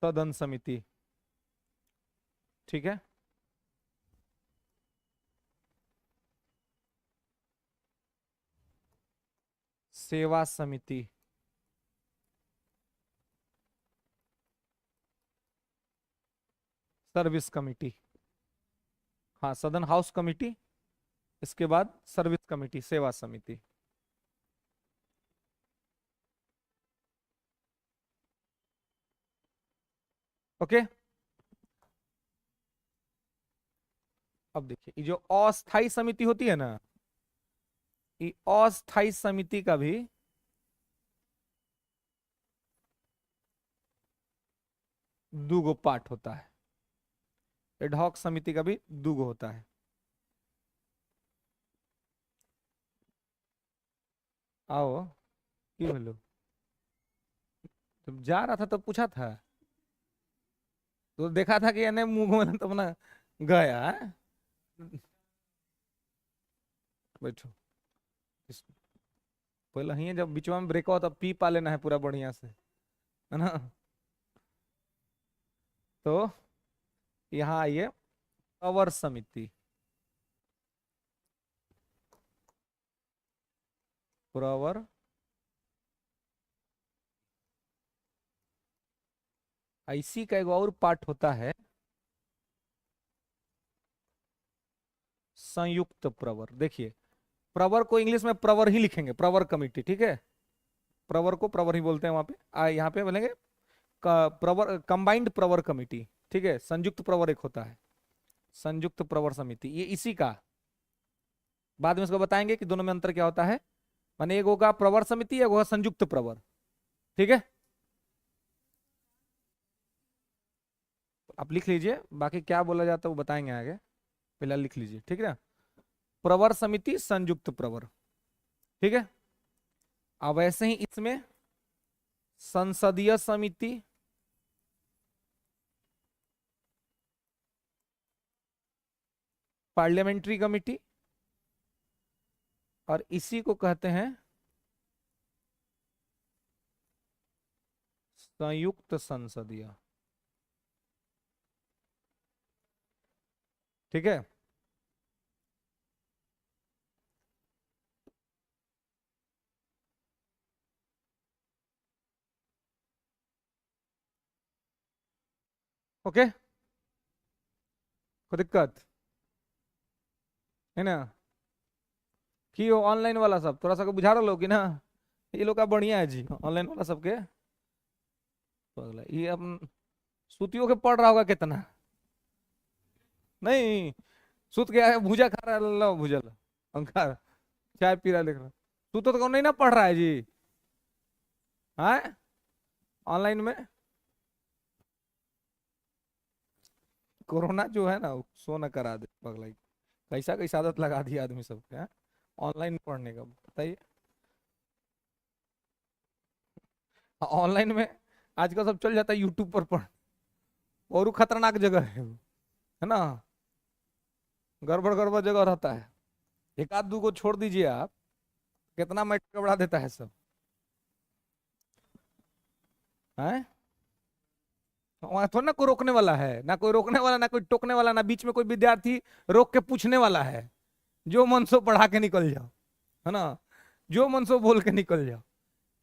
सदन समिति। ठीक है, सेवा समिति, सर्विस कमिटी। हाँ, सदन हाउस कमिटी, इसके बाद सर्विस कमिटी, सेवा समिति। ओके, अब देखिए ये जो अस्थाई समिति होती है ना, ये अस्थाई समिति का भी दूगो पार्ट होता है। एडहॉक समिति का भी दूगो होता है। आओ, क्यों हेलो, जब जा रहा था तब पूछा था, तो देखा था कि यानी मुंह में तब ना गया है? बैठो, इस- पहले ही जब बीच में ब्रेक हो तब पी पा लेना है पूरा बढ़िया से, है ना। तो यहाँ आइए, प्रवर समिति, प्रवर, इसी का एक और पार्ट होता है संयुक्त प्रवर। देखिए, प्रवर को इंग्लिश में प्रवर ही लिखेंगे, प्रवर कमिटी। ठीक है, प्रवर को प्रवर ही बोलते हैं वहां पे, यहाँ पे बोलेंगे प्रवर, कंबाइंड प्रवर कमिटी। ठीक है, संयुक्त प्रवर एक होता है, संयुक्त प्रवर समिति, ये इसी का। बाद में इसको बताएंगे कि दोनों में अंतर क्या होता है। माने एक होगा प्रवर समिति, एक होगा संयुक्त प्रवर। ठीक है, आप लिख लीजिए, बाकी क्या बोला जाता है वो बताएंगे आगे, फिलहाल लिख लीजिए। ठीक है ना, प्रवर समिति, संयुक्त प्रवर। ठीक है, अब वैसे ही इसमें संसदीय समिति, पार्लियामेंट्री कमिटी, और इसी को कहते हैं संयुक्त संसदीय। ठीक है, ओके, कोई दिक्कत है ना? कि हो ऑनलाइन वाला सब थोड़ा सा को बुझा रहा कि ना, ये लोग का बढ़िया है जी ऑनलाइन वाला सबके। पगला ये अपन सुतियों के पढ़ रहा होगा कितना, नहीं सुत गया है भूजा खा रहा है, लो भूजल अंकार चाय पी रहा लिख रहा, तू तो नहीं ना पढ़ रहा है जी, हाँ ऑनलाइन में। कोरोना जो है ना वो सो न करा दे पगला, कैसा कैसा आदत लगा दी आदमी सबके, हाँ ऑनलाइन पढ़ने का बताइए। ऑनलाइन में आजकल सब चल जाता है यूट्यूब पर पढ़, और वो खतरनाक जगह है वो, है ना, गड़बड़ गड़बड़ जगह रहता है। एक आध दू को छोड़ दीजिए आप, कितना मैटर बढ़ा देता है सब, है वहां थोड़ा ना कोई रोकने वाला है, ना कोई रोकने वाला, ना कोई टोकने वाला, ना बीच में कोई विद्यार्थी रोक के पूछने वाला है। जो मन सो पढ़ा के निकल जाओ, है ना, जो मन सो बोल के निकल जाओ,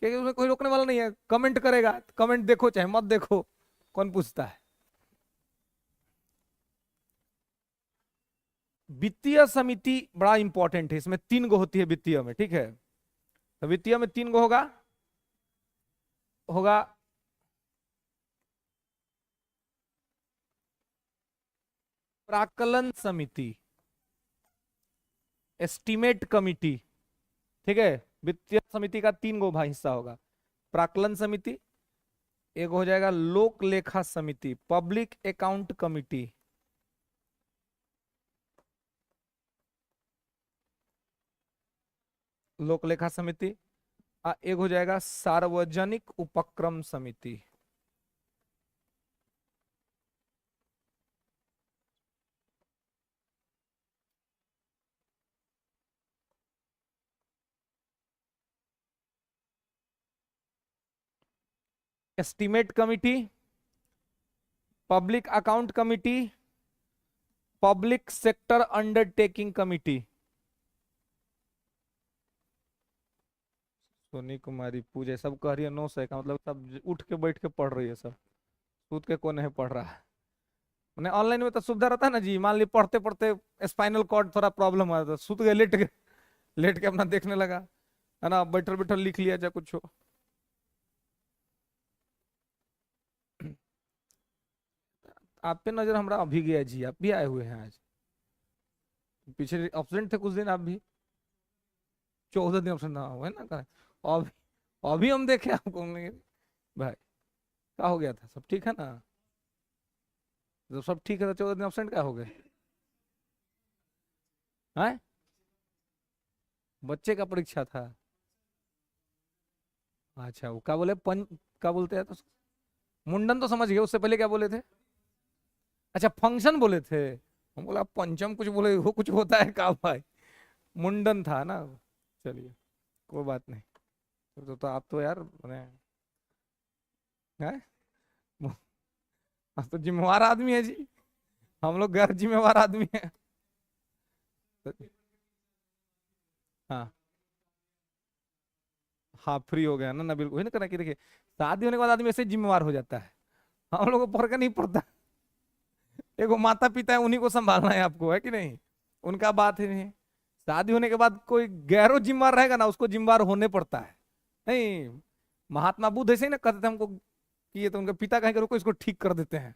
क्योंकि उसमें कोई रोकने वाला नहीं है। कमेंट करेगा, कमेंट देखो चाहे मत देखो, कौन पूछता है। वित्तीय समिति बड़ा इंपॉर्टेंट है, इसमें 3 गो होती है वित्तीय में, ठीक है। तो वित्तीय में 3 गो होगा होगा प्राक्कलन समिति, एस्टिमेट कमिटी, ठीक है। वित्तीय समिति का 3 गो भाई हिस्सा होगा, प्राक्कलन समिति, एक हो जाएगा लोक लेखा समिति, पब्लिक अकाउंट कमिटी, लोक लेखा समिति, एक हो जाएगा सार्वजनिक उपक्रम समिति। Estimate committee, public account committee, public sector undertaking committee. Soni Kumari पूजे सब कह रही है 900 का, मतलब सब उठ के बैठ के पढ़ रही है सब, सूत के कौन नहीं पढ़ रहा है। मैंने ऑनलाइन में तो सुविधा रहता है ना जी, मान ली पढ़ते पढ़ते स्पाइनल कॉर्ड थोड़ा प्रॉब्लम आ तो सूत गए, लेट के अपना देखने लगा, है ना, बैठल बैठल लिख लिया चाहे कुछ हो। आप पे नजर हमारा अभी गया जी, आप भी आए हुए हैं आज, पीछे ऑब्सेंट थे कुछ दिन आप भी, 14 दिन ऑब्सेंट ना हुआ है ना, अभी अभी हम देखे आपको, हमने भाई क्या हो गया था, सब ठीक है ना, जब सब ठीक है तो 14 दिन ऑब्सेंट क्या हो गए, हैं बच्चे का परीक्षा था, अच्छा वो क्या बोले क्या बोलते हैं तो, मुंडन तो समझ गए, उससे पहले क्या बोले थे, अच्छा फंक्शन बोले थे, हम बोला पंचम कुछ बोले, वो कुछ होता है का भाई, मुंडन था ना, चलिए कोई बात नहीं। तो आप तो यार हैं आप तो जिम्मेवार आदमी है जी, हम लोग गैर जिम्मेवार आदमी है। हाँ हाँ फ्री हो गया ना बिल्कुल, वही ना करना कि देखिए शादी होने के बाद आदमी ऐसे जिम्मेवार हो जाता है, हम लोग को फर्क नहीं पड़ता। देखो माता पिता है, उन्हीं को संभालना है आपको, है कि नहीं, उनका बात है नहीं। शादी होने के बाद कोई गैरो जिम्मेवार रहेगा ना, उसको जिम्मेवार होने पड़ता है। नहीं, महात्मा बुद्ध ऐसे ही ना कहते थे हमको कि ये तो उनके पिता कहेंगे रुको इसको ठीक कर देते हैं,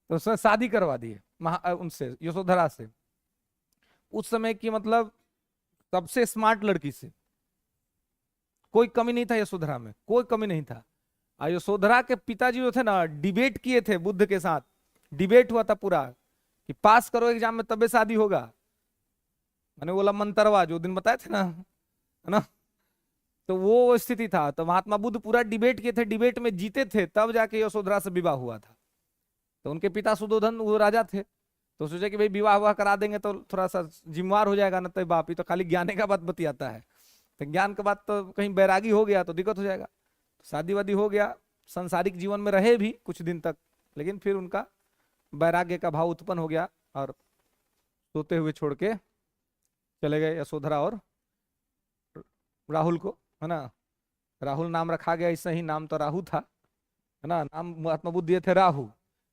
तो उसने शादी करवा दी है उनसे, यशोधरा से, उस समय की मतलब सबसे स्मार्ट लड़की से, कोई कमी नहीं था यशोधरा में, कोई कमी नहीं था। और यशोधरा के पिताजी जो थे ना, डिबेट किए थे बुद्ध के साथ, डिबेट हुआ था पूरा कि पास करो एग्जाम में तबे शादी होगा, मैंने बोला मंतरवा जो दिन बताए थे ना, है ना, तो वो स्थिति था। तो महात्मा बुद्ध पूरा डिबेट किए थे, डिबेट में जीते थे, तब जाके यशोधरा से विवाह हुआ था। तो उनके पिता सुदोधन वो राजा थे, तो सोचे कि भाई विवाह हुआ करा देंगे तो थोड़ा सा जिम्मेवार हो जाएगा ना, तो बाप ही तो खाली ज्ञान का बात बतियाता है, तो ज्ञान के बाद तो कहीं बैरागी हो गया तो दिक्कत हो जाएगा। तो शादी वादी हो गया, संसारिक जीवन में रहे भी कुछ दिन तक, लेकिन फिर उनका वैराग्य का भाव उत्पन्न हो गया और सोते हुए छोड़ के चले गए यशोधरा और राहुल को, है ना, राहुल नाम रखा गया, इससे ही नाम तो राहु था, है ना, नाम महात्मा बुद्ध दिए थे राहु।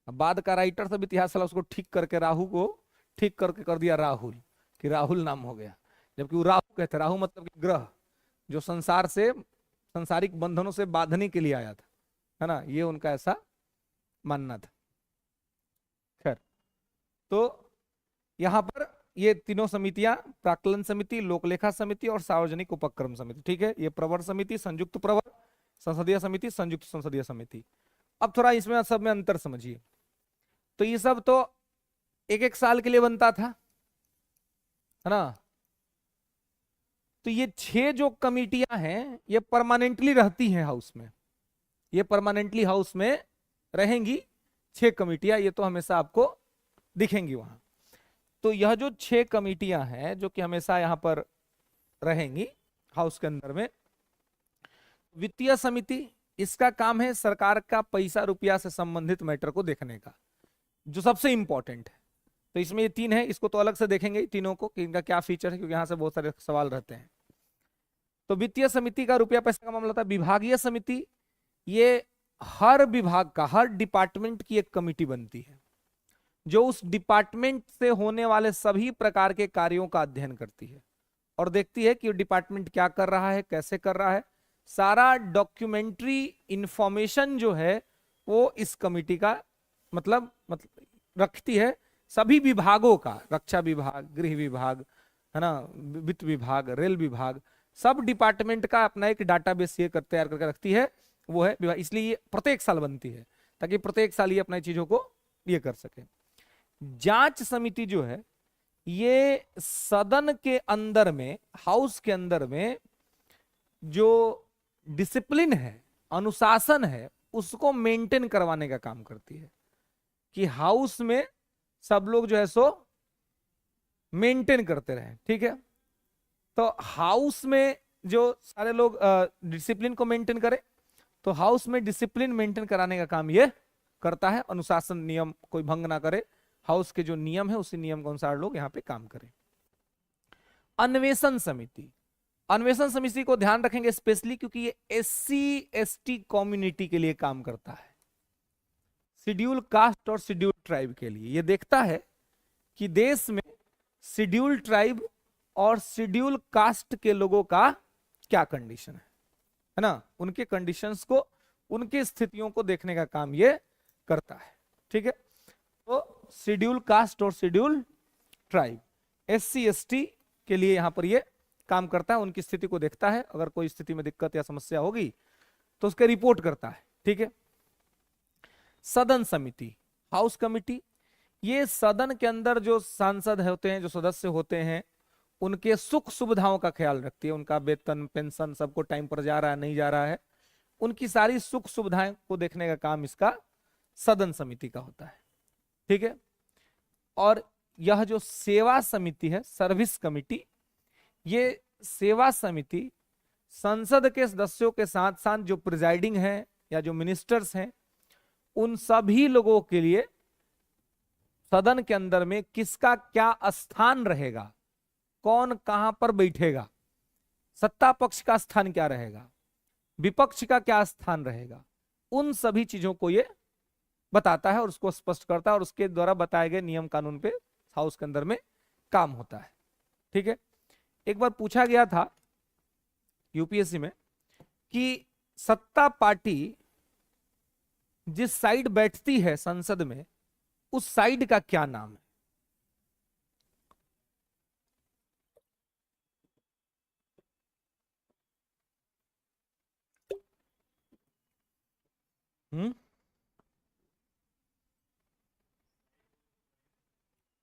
अब बाद का राइटर सब इतिहास वाला उसको ठीक करके राहु को ठीक करके कर दिया राहुल, कि राहुल नाम हो गया, जबकि वो राहु कहते हैं, राहु मतलब कि ग्रह जो संसार से, संसारिक बंधनों से बांधने के लिए आया था, है ना, ये उनका ऐसा मानना था। खैर, तो यहां पर ये तीनों समितियां, प्राक्कलन समिति, लोकलेखा समिति और सार्वजनिक उपक्रम समिति, ठीक है, ये प्रवर समिति, संयुक्त प्रवर, संसदीय समिति, संयुक्त संसदीय समिति। अब थोड़ा इसमें सब में अंतर समझिए। तो ये सब तो एक एक साल के लिए बनता था, है ना। तो ये 6 जो कमिटियां हैं ये परमानेंटली रहती हैं हाउस में, ये परमानेंटली हाउस में रहेंगी 6 कमिटियां, ये तो हमेशा आपको दिखेंगी वहां। तो यह जो 6 कमिटियां हैं जो कि हमेशा यहां पर रहेंगी हाउस के अंदर में। वित्तीय समिति, इसका काम है सरकार का पैसा रुपया से संबंधित मैटर को देखने का, जो सबसे इंपॉर्टेंट है। तो इसमें ये 3 है, इसको तो अलग से देखेंगे तीनों को कि इनका क्या फीचर है, क्योंकि यहां से बहुत सारे सवाल रहते हैं। तो वित्तीय समिति का रुपया पैसा का मामला था। विभागीय समिति, ये हर विभाग का, हर डिपार्टमेंट की एक कमिटी बनती है जो उस डिपार्टमेंट से होने वाले सभी प्रकार के कार्यों का अध्ययन करती है और देखती है कि डिपार्टमेंट क्या कर रहा है, कैसे कर रहा है। सारा डॉक्यूमेंट्री इंफॉर्मेशन जो है वो इस कमिटी का मतलब रखती है, सभी विभागों का, रक्षा विभाग, गृह विभाग, है ना, वित्त विभाग, रेल विभाग, सब डिपार्टमेंट का अपना एक डाटाबेस ये तैयार करके रखती है, वो है विभाग। इसलिए ये प्रत्येक साल बनती है ताकि प्रत्येक साल ये अपनी चीजों को ये कर सके। जांच समिति जो है ये सदन के अंदर में, हाउस के अंदर में जो डिसिप्लिन है, अनुशासन है, उसको मेंटेन करवाने का काम करती है कि हाउस में सब लोग जो है सो मेंटेन करते रहे, ठीक है। तो हाउस में जो सारे लोग डिसिप्लिन को मेंटेन करें, तो हाउस में डिसिप्लिन मेंटेन कराने का काम ये करता है, अनुशासन, नियम कोई भंग ना करे, हाउस के जो नियम है उसी नियम के अनुसार लोग यहाँ पे काम करें। अन्वेषण समिति, अन्वेषण समिति को ध्यान रखेंगे स्पेशली क्योंकि ये SC/ST कम्युनिटी के लिए काम करता है, शेड्यूल कास्ट और शेड्यूल ट्राइब के लिए। ये देखता है कि देश में शेड्यूल ट्राइब और शेड्यूल कास्ट के लोगों का क्या कंडीशन है ना, उनके कंडीशंस को, उनकी स्थितियों को देखने का काम ये करता है, ठीक है। तो शेड्यूल कास्ट और शेड्यूल ट्राइब, SC/ST के लिए यहां पर ये काम करता है, उनकी स्थिति को देखता है, अगर कोई स्थिति में दिक्कत या समस्या होगी तो उसके रिपोर्ट करता है, ठीक है। सदन समिति, हाउस कमिटी, ये सदन के अंदर जो सांसद होते हैं, जो सदस्य होते हैं, उनके सुख सुविधाओं का ख्याल रखती है, उनका वेतन, पेंशन सबको टाइम पर जा रहा है नहीं जा रहा है, उनकी सारी सुख सुविधाएं को देखने का काम इसका सदन समिति का होता है, ठीक है। और यह जो सेवा समिति है, सर्विस कमिटी, ये सेवा समिति संसद के सदस्यों के साथ साथ जो प्रिजाइडिंग है या जो मिनिस्टर्स हैं, उन सभी लोगों के लिए सदन के अंदर में किसका क्या स्थान रहेगा, कौन कहां पर बैठेगा, सत्ता पक्ष का स्थान क्या रहेगा, विपक्ष का क्या स्थान रहेगा, उन सभी चीजों को ये बताता है और उसको स्पष्ट करता है और उसके द्वारा बताए गए नियम कानून पे हाउस के अंदर में काम होता है, ठीक है। एक बार पूछा गया था यूपीएससी में कि सत्ता पार्टी जिस साइड बैठती है संसद में, उस साइड का क्या नाम है।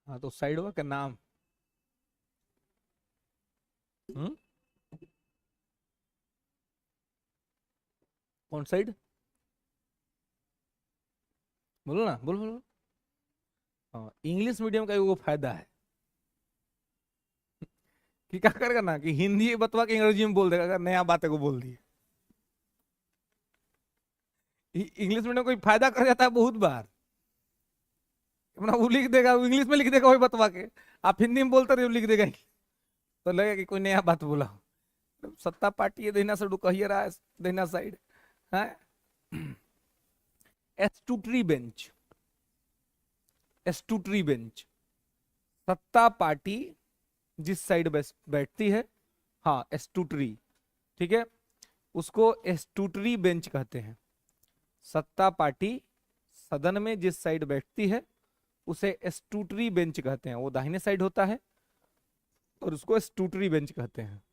हाँ, तो साइड का नाम, कौन साइड, बोलो ना, बोलो बोलो। हाँ, इंग्लिश मीडियम का वो फायदा है कि क्या करेगा ना कि हिंदी बतवा के अंग्रेजी में बोल देगा, अगर नया बातें को बोल दिए। इंग्लिश मीडियम कोई फायदा कर जाता है बहुत बार, अपना वो लिख देगा, वो इंग्लिश में लिख देगा वही बतवा के, आप हिंदी में बोलते रहे लिख देगा, तो लगेगा कि कोई नया बात बोला। सत्ता पार्टी है दहिना से कहिए रहा है, दहिना साइड है। एस्टूटरी बेंच, एस्टूटरी बेंच, सत्ता पार्टी जिस साइड बैठती है, हाँ एस्टूटरी, ठीक है, उसको एस्टूटरी बेंच कहते हैं। सत्ता पार्टी सदन में जिस साइड बैठती है उसे एस्टूटरी बेंच कहते हैं। वो दाहिने साइड होता है और उसको एस्टूटरी बेंच कहते हैं।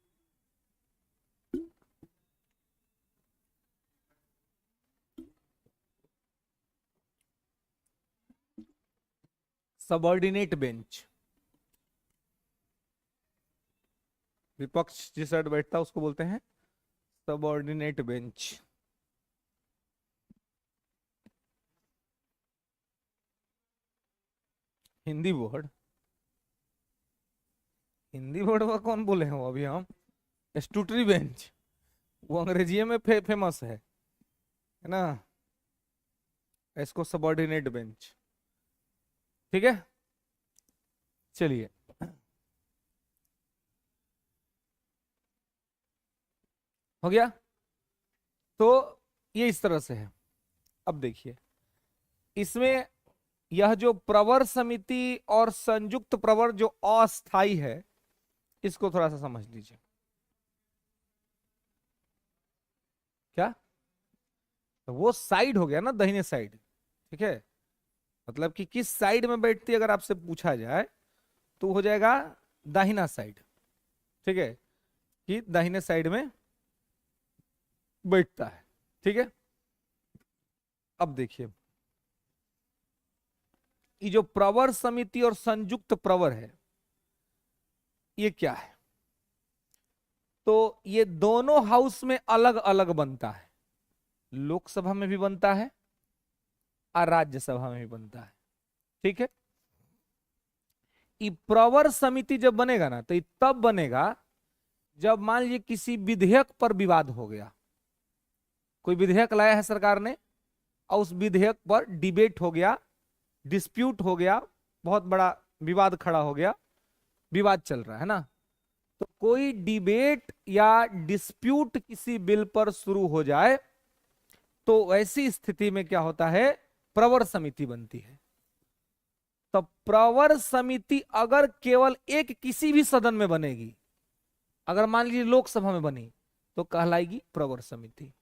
सबऑर्डिनेट बेंच, विपक्ष जिस साइड बैठता है उसको बोलते हैं subordinate bench. Hindi board, Hindi board का कौन बोले हैं वो अभी हम? एस्टूटरी बेंच वो अंग्रेजी में फेमस है ना, इसको सबऑर्डिनेट बेंच, ठीक है। चलिए हो गया, तो ये इस तरह से है। अब देखिए इसमें यह जो प्रवर समिति और संयुक्त प्रवर जो अस्थाई है, इसको थोड़ा सा समझ लीजिए। क्या? तो वो साइड हो गया ना, दाहिने साइड, ठीक है, मतलब कि किस साइड में बैठती अगर आपसे पूछा जाए तो हो जाएगा दाहिना साइड, ठीक है, कि दाहिने साइड में बैठता है, ठीक है। अब देखिए ये जो प्रवर समिति और संयुक्त प्रवर है ये क्या है, तो ये दोनों हाउस में अलग अलग बनता है, लोकसभा में भी बनता है और राज्यसभा में भी बनता है, ठीक है। ये प्रवर समिति जब बनेगा ना तो ये तब बनेगा जब मान लीजिए किसी विधेयक पर विवाद हो गया, कोई विधेयक लाया है सरकार ने और उस विधेयक पर डिबेट हो गया, डिस्प्यूट हो गया, बहुत बड़ा विवाद खड़ा हो गया, विवाद चल रहा है ना, तो कोई डिबेट या डिस्प्यूट किसी बिल पर शुरू हो जाए तो ऐसी स्थिति में क्या होता है, प्रवर समिति बनती है। तो प्रवर समिति अगर केवल एक किसी भी सदन में बनेगी, अगर मान लीजिए लोकसभा में बनी तो कहलाएगी प्रवर समिति,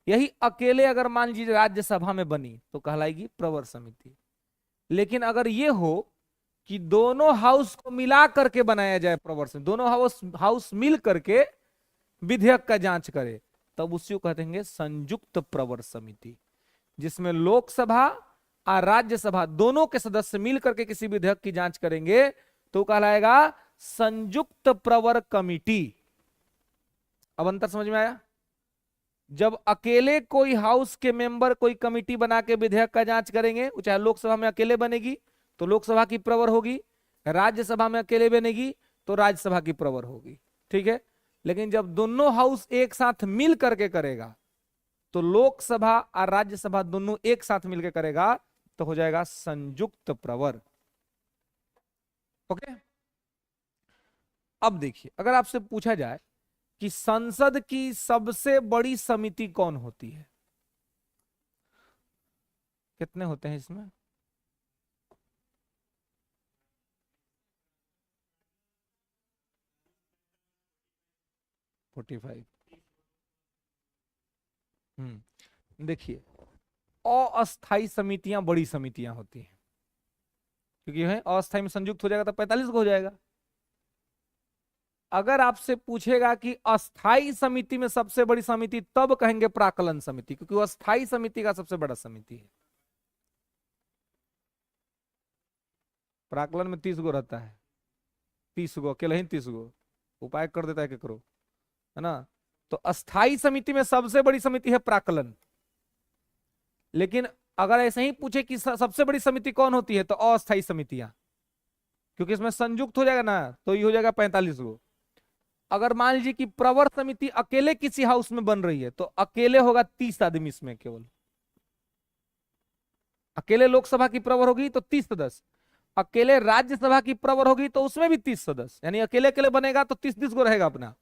यही अकेले अगर मान लीजिए राज्यसभा में बनी तो कहलाएगी प्रवर समिति। लेकिन अगर ये हो कि दोनों हाउस को मिला करके बनाया जाए प्रवर समिति, दोनों हाउस मिल करके विधेयक का जांच करे, तब उसी को कहते हैं संयुक्त प्रवर समिति, जिसमें लोकसभा और राज्यसभा दोनों के सदस्य मिल करके किसी विधेयक की जांच करेंगे तो कहलाएगा संयुक्त प्रवर कमिटी। अब अंतर समझ में आया? जब अकेले कोई हाउस के मेंबर कोई कमिटी बना के विधेयक का जांच करेंगे, चाहे लोकसभा में अकेले बनेगी तो लोकसभा की प्रवर होगी, राज्यसभा में अकेले बनेगी तो राज्यसभा की प्रवर होगी, ठीक है। लेकिन जब दोनों हाउस एक साथ मिल करके करेगा तो लोकसभा और राज्यसभा दोनों एक साथ मिलकर करेगा तो हो जाएगा संयुक्त प्रवर, ओके। अब देखिए अगर आपसे पूछा जाए कि संसद की सबसे बड़ी समिति कौन होती है, कितने होते हैं इसमें? देखिए अस्थाई समितियां बड़ी समितियां होती हैं, क्योंकि है अस्थाई में संयुक्त हो जाएगा तो 45 को हो जाएगा। अगर आपसे पूछेगा कि अस्थाई समिति में सबसे बड़ी समिति, तब कहेंगे प्राक्कलन समिति, क्योंकि वो अस्थाई समिति का सबसे बड़ा समिति है। प्राक्कलन में 30 गो रहता है, 30 गो अकेले ही 30 गो उपाय कर देता है केकरो, है ना। तो अस्थाई समिति में सबसे बड़ी समिति है प्राक्कलन। लेकिन अगर ऐसे ही पूछे कि सबसे बड़ी समिति कौन होती है तो अस्थाई समितियां, क्योंकि इसमें संयुक्त हो जाएगा ना तो ये हो जाएगा 45 गो। अगर मान लीजिए कि प्रवर समिति अकेले किसी हाउस में बन रही है तो अकेले होगा 30 आदमी, इसमें केवल अकेले लोकसभा की प्रवर होगी तो 30 सदस्य, अकेले राज्यसभा की प्रवर होगी तो उसमें भी 30 सदस्य, यानी अकेले अकेले बनेगा तो 30-30 गो रहेगा अपना।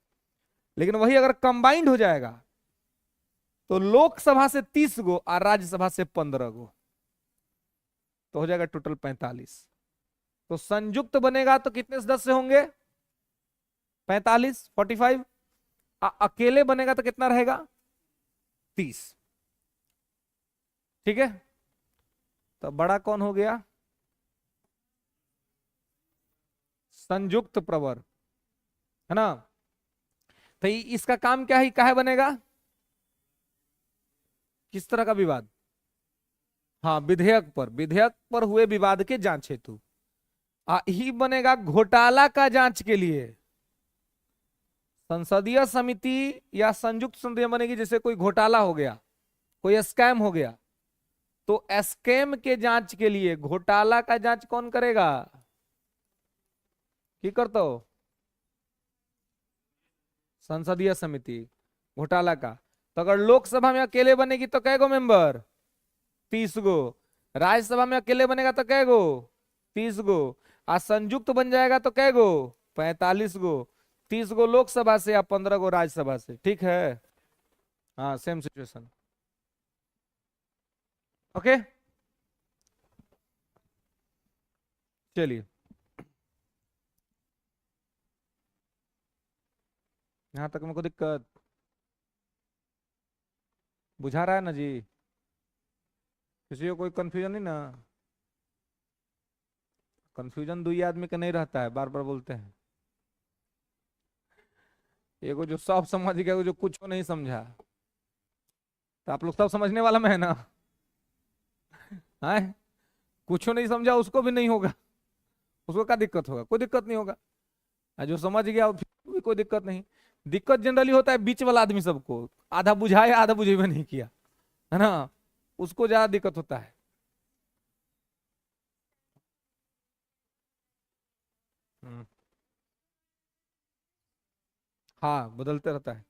लेकिन वही अगर कंबाइंड हो जाएगा तो लोकसभा से 30 गो और राज्यसभा से 15 गो, तो हो जाएगा टोटल 45। तो संयुक्त बनेगा तो कितने सदस्य होंगे? 45, 45। अकेले बनेगा तो कितना रहेगा? 30। ठीक है, तो बड़ा कौन हो गया? संयुक्त प्रवर, है ना। तो इसका काम क्या है, काहे बनेगा? किस तरह का विवाद? हाँ, विधेयक पर हुए विवाद के जांच हेतु। ही बनेगा घोटाला का जांच के लिए। संसदीय समिति या संयुक्त समिति बनेगी जैसे कोई घोटाला हो गया, कोई स्कैम हो गया, तो स्कैम के जांच के लिए घोटाला का जांच कौन करेगा? की करते हो? संसदीय समिति घोटाला का। तो अगर लोकसभा में अकेले बनेगी तो कै गो मेंबर? 30 गो। राज्यसभा में अकेले बनेगा तो कै गो? 30 गो। संयुक्त बन जाएगा तो कै गो? 45 गो। 30 गो लोकसभा से या 15 गो राज्यसभा से। ठीक है, हाँ सेम सिचुएशन। ओके, चलिए यहां तक मेरे को दिक्कत बुझा रहा है ना जी? किसी को कोई कंफ्यूजन नहीं ना? कंफ्यूजन दो ही आदमी का नहीं रहता है, बार बार बोलते हैं। एगो जो सब समझ गया, एगो जो कुछ नहीं समझा। तो आप लोग सब समझने वाला में है ना? है, कुछ नहीं समझा उसको भी नहीं होगा, उसको क्या दिक्कत होगा? कोई दिक्कत नहीं होगा। जो समझ गया फिर भी कोई दिक्कत नहीं। दिक्कत जनरली होता है बीच वाला आदमी, सबको आधा बुझाया आधा बुझे भी नहीं किया, है ना, उसको ज्यादा दिक्कत होता है। हम्म, हाँ बदलते रहता है।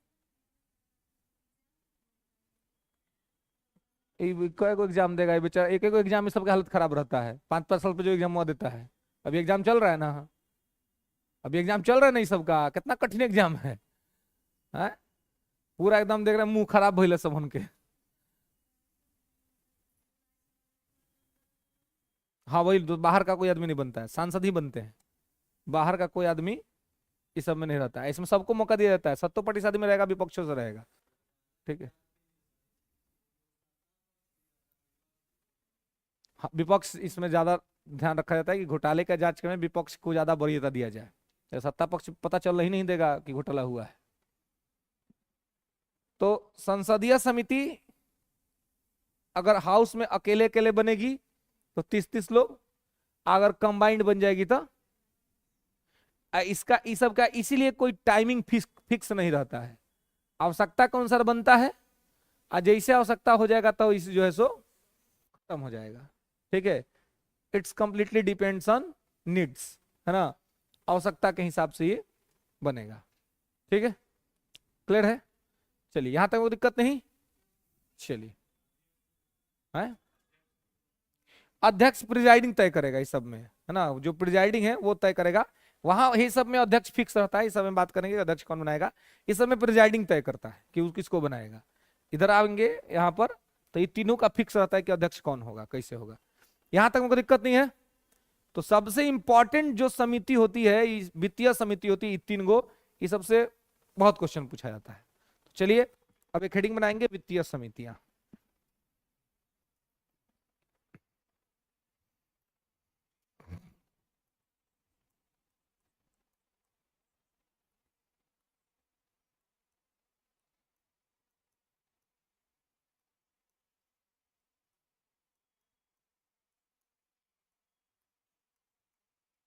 कई को एग्जाम देगा ये बेचारा, एक एक एग्जाम में सबका हालत खराब रहता है, 5 5 साल पे जो एग्जाम हुआ देता है। अभी एग्जाम चल रहा है ना, अभी एग्जाम चल रहा है नहीं सबका, कितना कठिन एग्जाम है, हैं? पूरा एकदम देख रहे हैं मुंह खराब भइले सब उनके। हाँ वही बाहर का कोई आदमी नहीं बनता है, सांसद ही बनते हैं। बाहर का कोई आदमी इस सब में नहीं रहता है, इसमें सबको मौका दिया जाता है, 70% आदमी रहेगा विपक्षों से रहेगा। ठीक है, हाँ, विपक्ष इसमें ज्यादा ध्यान रखा जाता है कि घोटाले का जांच में विपक्ष को ज्यादा वरीयता दिया जाए। या सत्ता पक्ष पता चल ही नहीं देगा कि घोटाला हुआ है। तो संसदीय समिति अगर हाउस में अकेले अकेले बनेगी तो 30 30 लोग, अगर कंबाइंड बन जाएगी तो इसका इस सब का इसीलिए कोई टाइमिंग फिक्स फिक्स नहीं रहता है, आवश्यकता के अनुसार बनता है। और जैसे आवश्यकता हो जाएगा तो इस जो है सो खत्म हो जाएगा। ठीक है, it's completely depends on needs, है ना, आवश्यकता के हिसाब से ये बनेगा। ठीक है, क्लियर है? चलिए यहां तक वो दिक्कत नहीं। चलिए, है अध्यक्ष प्रिजाइडिंग तय करेगा इस सब में, है ना, जो प्रिजाइडिंग है वो तय करेगा। वहां ये सब में अध्यक्ष फिक्स रहता है, इस सब में बात करेंगे अध्यक्ष कौन बनाएगा। इस सब में प्रिजाइडिंग तय करता है कि किसको बनाएगा। इधर आएंगे यहाँ पर तो ये तीनों का फिक्स रहता है कि अध्यक्ष कौन होगा, कैसे होगा। यहां तक मुझे दिक्कत नहीं है। तो सबसे इंपॉर्टेंट जो समिति होती है, वित्तीय समिति होती है, 3 गो, ये सबसे बहुत क्वेश्चन पूछा जाता है। तो चलिए अब एक हेडिंग बनाएंगे, वित्तीय समितियां।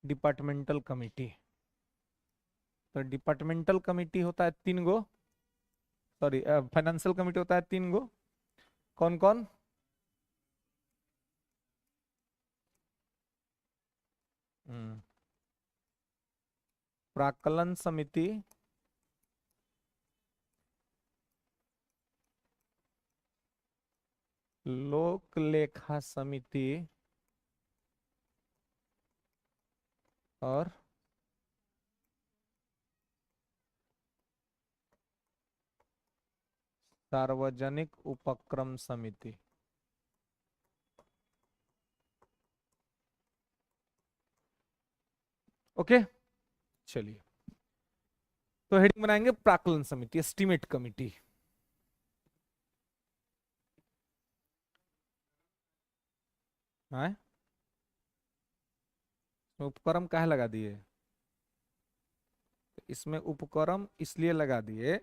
Departmental committee. तो डिपार्टमेंटल कमिटी होता है 3 गो, सॉरी फाइनेंशियल कमिटी होता है 3 गो। कौन कौन? हम्म, प्राक्कलन समिति, लोक लेखा समिति और सार्वजनिक उपक्रम समिति। ओके, चलिए तो हेडिंग बनाएंगे प्राक्कलन समिति, एस्टीमेट कमिटी। हाँ, उपक्रम काहे लगा दिए? इसमें उपक्रम इसलिए लगा दिए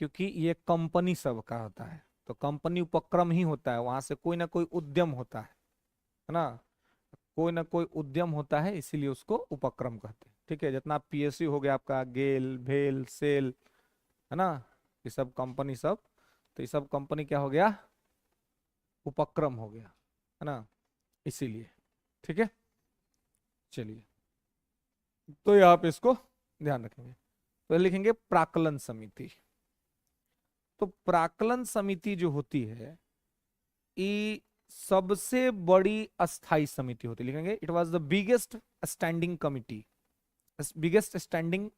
क्योंकि ये कंपनी सब का होता है, तो कंपनी उपक्रम ही होता है, वहां से कोई ना कोई उद्यम होता है ना, कोई ना कोई उद्यम होता है, इसीलिए उसको उपक्रम कहते हैं। ठीक है, जितना पीएसयू हो गया आपका, गेल, भेल, सेल, है ना, ये सब कंपनी सब, तो ये सब कंपनी क्या हो गया? उपक्रम हो गया, है ना, इसीलिए। ठीक है, चलिए, तो यहाँ पे इसको ध्यान रखेंगे। तो लिखेंगे प्राक्कलन समिति। तो प्राक्कलन समिति जो होती है, ये सबसे बड़ी अस्थाई समिति होती है। लिखेंगे it was the biggest standing committee, biggest standing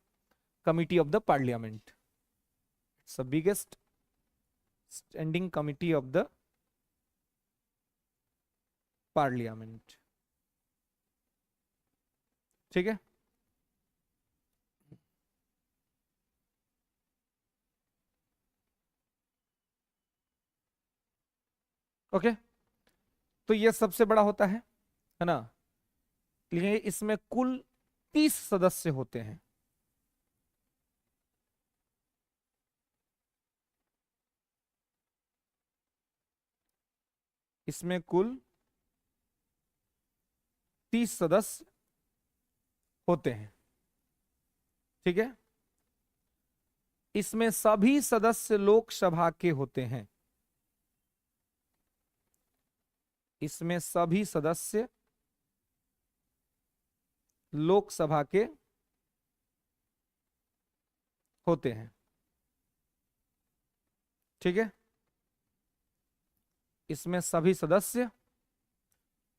committee of the parliament, it's the biggest standing committee of the parliament. ठीक है, ओके। तो ये सबसे बड़ा होता है ना। लिखेंगे इसमें कुल 30 सदस्य होते हैं। इसमें कुल 30 सदस्य होते हैं। ठीक है, इसमें सभी सदस्य लोकसभा के होते हैं। इसमें सभी सदस्य लोकसभा के होते हैं। ठीक है, इसमें सभी सदस्य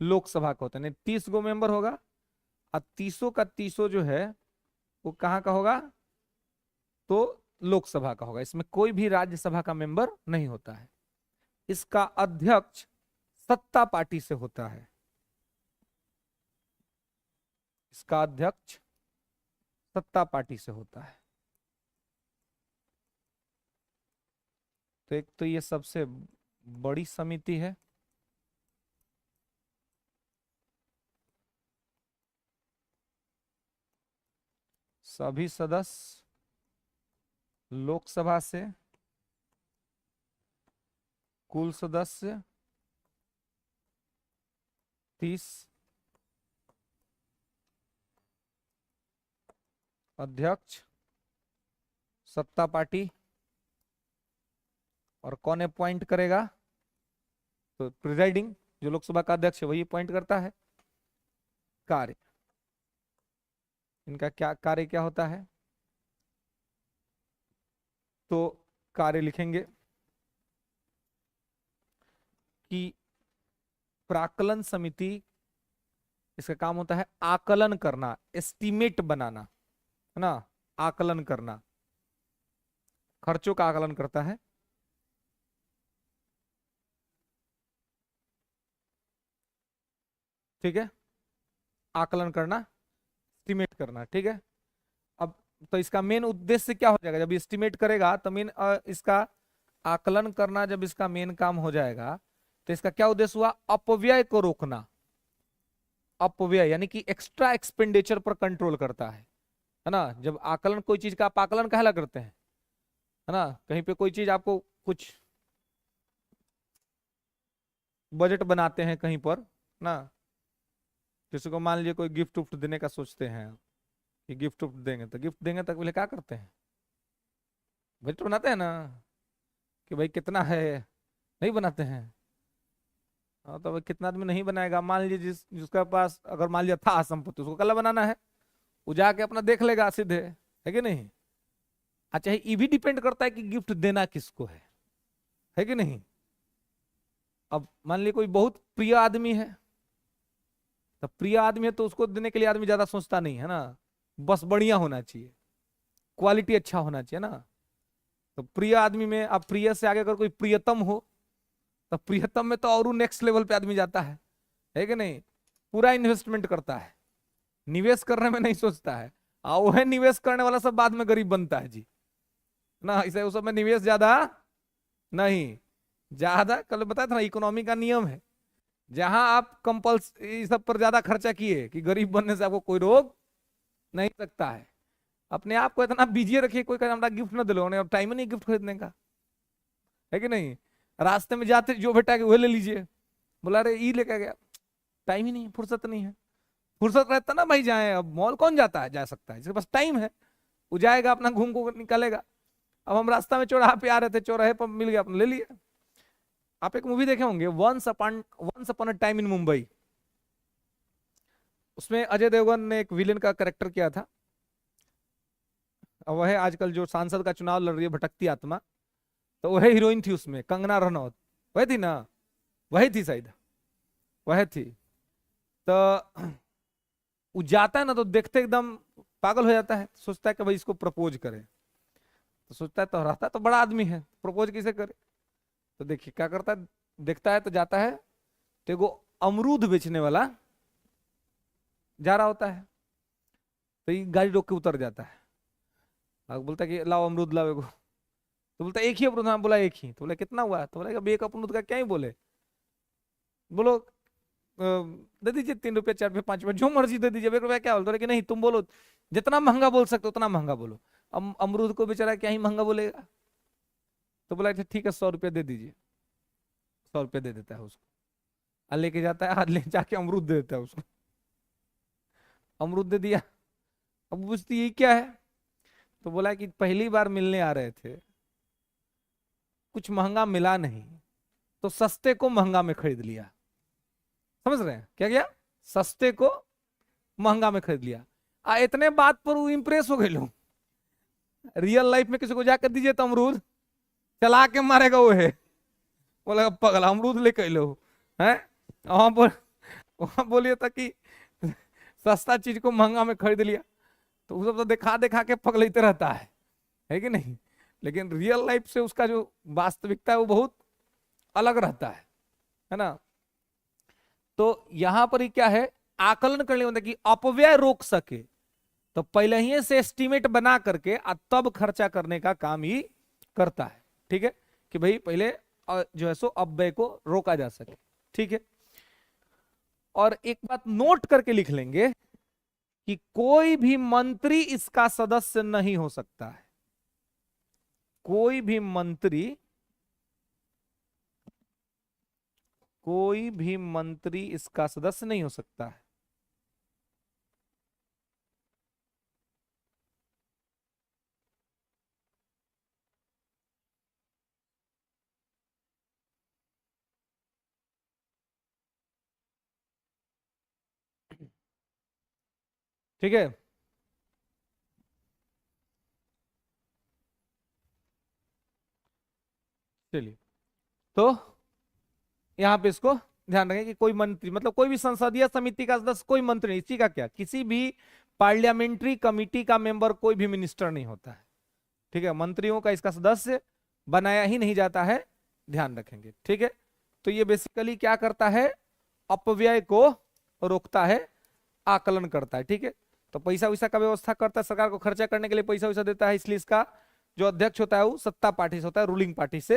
लोकसभा के होते हैं। 30 गो मेंबर होगा, और 30 का 30 जो है वो कहां का होगा? तो लोकसभा का होगा। इसमें कोई भी राज्यसभा का मेंबर नहीं होता है। इसका अध्यक्ष सत्ता पार्टी से होता है। इसका अध्यक्ष सत्ता पार्टी से होता है। तो एक तो ये सबसे बड़ी समिति है, सभी सदस्य लोकसभा से, कुल सदस्य 30, अध्यक्ष सत्ता पार्टी, और कौन अपॉइंट करेगा? तो प्रिजाइडिंग, जो लोकसभा का अध्यक्ष है वही अपॉइंट करता है। कार्य, इनका क्या कार्य क्या होता है? तो कार्य लिखेंगे कि प्राक्कलन समिति, इसका काम होता है आकलन करना, एस्टीमेट बनाना, है ना, आकलन करना, खर्चों का आकलन करता है। ठीक है, आकलन करना, एस्टीमेट करना। ठीक है, अब तो इसका मेन उद्देश्य क्या हो जाएगा? जब एस्टीमेट करेगा तो मेन इसका आकलन करना, जब इसका मेन काम हो जाएगा तो इसका क्या उद्देश्य हुआ? अपव्यय को रोकना। अपव्यय यानी कि एक्स्ट्रा एक्सपेंडिचर पर कंट्रोल करता है ना। जब आकलन, कोई चीज का आप आकलन कहला करते हैं, है ना, कहीं पे कोई चीज आपको कुछ बजट बनाते हैं कहीं पर ना, किसी को मान लीजिए कोई गिफ्ट उफ्ट देने का सोचते हैं कि गिफ्ट उफ्ट देंगे, तो गिफ्ट देंगे तक पहले क्या करते हैं? बजट बनाते हैं ना, कि भाई कितना है, नहीं बनाते हैं। हाँ, तो भाई कितना आदमी नहीं बनाएगा? मान लीजिए जिसका पास अगर मान लिया था संपत्ति, उसको कल बनाना है, वो जाके अपना देख लेगा सीधे, है कि नहीं? अच्छा, ये भी डिपेंड करता है कि गिफ्ट देना किसको है कि नहीं? अब मान लीजिए कोई बहुत प्रिय आदमी है, तो प्रिय आदमी है तो उसको देने के लिए आदमी ज्यादा सोचता नहीं है ना, बस बढ़िया होना चाहिए, क्वालिटी अच्छा होना चाहिए ना। तो प्रिय आदमी में अब प्रिय से आगे अगर कोई प्रियतम हो, तो प्रियतम में तो और नेक्स्ट लेवल पे आदमी जाता है कि नहीं? पूरा इन्वेस्टमेंट करता है, निवेश करने में नहीं सोचता है। वह निवेश करने वाला सब बाद में गरीब बनता है जी ना, इसे उस समय निवेश ज्यादा नहीं, ज्यादा कल बताया था ना, इकोनॉमी का नियम है, जहां आप कंपल्स इस सब पर ज्यादा खर्चा किए कि गरीब बनने से आपको कोई रोक नहीं सकता है। अपने आप को इतना बिजी रखिए, कोई कहे हमारा गिफ्ट ना दिलो, अब टाइम ही नहीं गिफ्ट खरीदने का, है कि नहीं। रास्ते में जाते जो बेटा के वही ले लीजिए, बोला अरे ई लेके गया, टाइम ही नहीं है, फुर्सत नहीं है। फुर्सत रहता ना भाई जाए, अब मॉल कौन जाता है, जा सकता है जिसके पास टाइम है वो जाएगा, अपना घूम को निकालेगा। अब हम रास्ता में चौराहा पे आ रहे थे, चौराहे पर मिल गया, अपने ले लिया। आप एक मूवी देखे होंगे, once upon a time in Mumbai, उसमें अजय देवगन ने एक विलेन का करेक्टर किया था। और वह आजकल जो सांसद का चुनाव लड़ रही है, भटकती आत्मा, तो वह हीरोइन थी उसमें, कंगना रनौत, वह थी ना, वही थी शायद, वह थी। तो वो जाता है ना तो देखते एकदम पागल हो जाता है, सोचता है कि भाई इसको प्रपोज करे, तो सोचता है तो रहता तो बड़ा आदमी है, प्रपोज किसे करे। तो देखिए क्या करता है, देखता है तो जाता है, तो एगो अमरूद बेचने वाला जा रहा होता है, तो ये गाड़ी रोक के उतर जाता है, बोलता है कि लाओ अमरूद लाओ एगो। तो बोलता है एक ही अमरूद, हाँ बोला एक ही। तो बोला कितना हुआ, तो बोला कि एक अमरूद का क्या ही बोले, बोलो दे दीजिए 3 रुपये 4 रुपये 5 रुपये जो मर्जी दे दीजिए, 1 रुपया क्या बोलते, कि नहीं तुम बोलो जितना महंगा बोल सकते हो उतना महंगा बोलो। अमरूद को बेचारा क्या ही महंगा बोलेगा। तो बोला अच्छा ठीक है 100 रुपये दे दीजिए, 100 रुपये दे देता है उसको, और लेके जाता है, हाथ ले जाके अमरूद दे देता है उसको, अमरूद दे दिया। अब पूछती ये क्या है, तो बोला कि पहली बार मिलने आ रहे थे, कुछ महंगा मिला नहीं, तो सस्ते को महंगा में खरीद लिया। समझ रहे हैं क्या किया, सस्ते को महंगा में खरीद लिया। इतने बात पर वो इंप्रेस हो गए लोग। रियल लाइफ में किसी को जाकर दीजिए तो अमरूद चला के मारेगा वो है, बोला पगला अमरूद लेके लो है। वहां पर वहां बोलिए था कि सस्ता चीज को महंगा में खरीद लिया, तो वो सब तो दिखा दिखा के पगलते रहता है कि नहीं। लेकिन रियल लाइफ से उसका जो वास्तविकता है वो बहुत अलग रहता है ना। तो यहां पर ही क्या है, आकलन करने होता है कि अपव्यय रोक सके तो पहले ही से एस्टिमेट बना करके तब खर्चा करने का काम ही करता है। ठीक है, कि भाई पहले जो है सो अपव्यय को रोका जा सके। ठीक है, और एक बात नोट करके लिख लेंगे कि कोई भी मंत्री इसका सदस्य नहीं हो सकता है, कोई भी मंत्री, कोई भी मंत्री इसका सदस्य नहीं हो सकता है। ठीक है, चलिए, तो यहां पे इसको ध्यान रखें कि कोई मंत्री मतलब कोई भी संसदीय समिति का सदस्य कोई मंत्री नहीं, इसी का क्या, किसी भी पार्लियामेंट्री कमिटी का मेंबर कोई भी मिनिस्टर नहीं होता है। ठीक है, मंत्रियों का इसका सदस्य बनाया ही नहीं जाता है, ध्यान रखेंगे। ठीक है, तो ये बेसिकली क्या करता है, अपव्यय को रोकता है, आकलन करता है। ठीक है, तो पैसा वैसा का व्यवस्था करता है, सरकार को खर्चा करने के लिए पैसा वैसा देता है, इसलिए इसका जो अध्यक्ष होता है वो सत्ता पार्टी से होता है, रूलिंग पार्टी से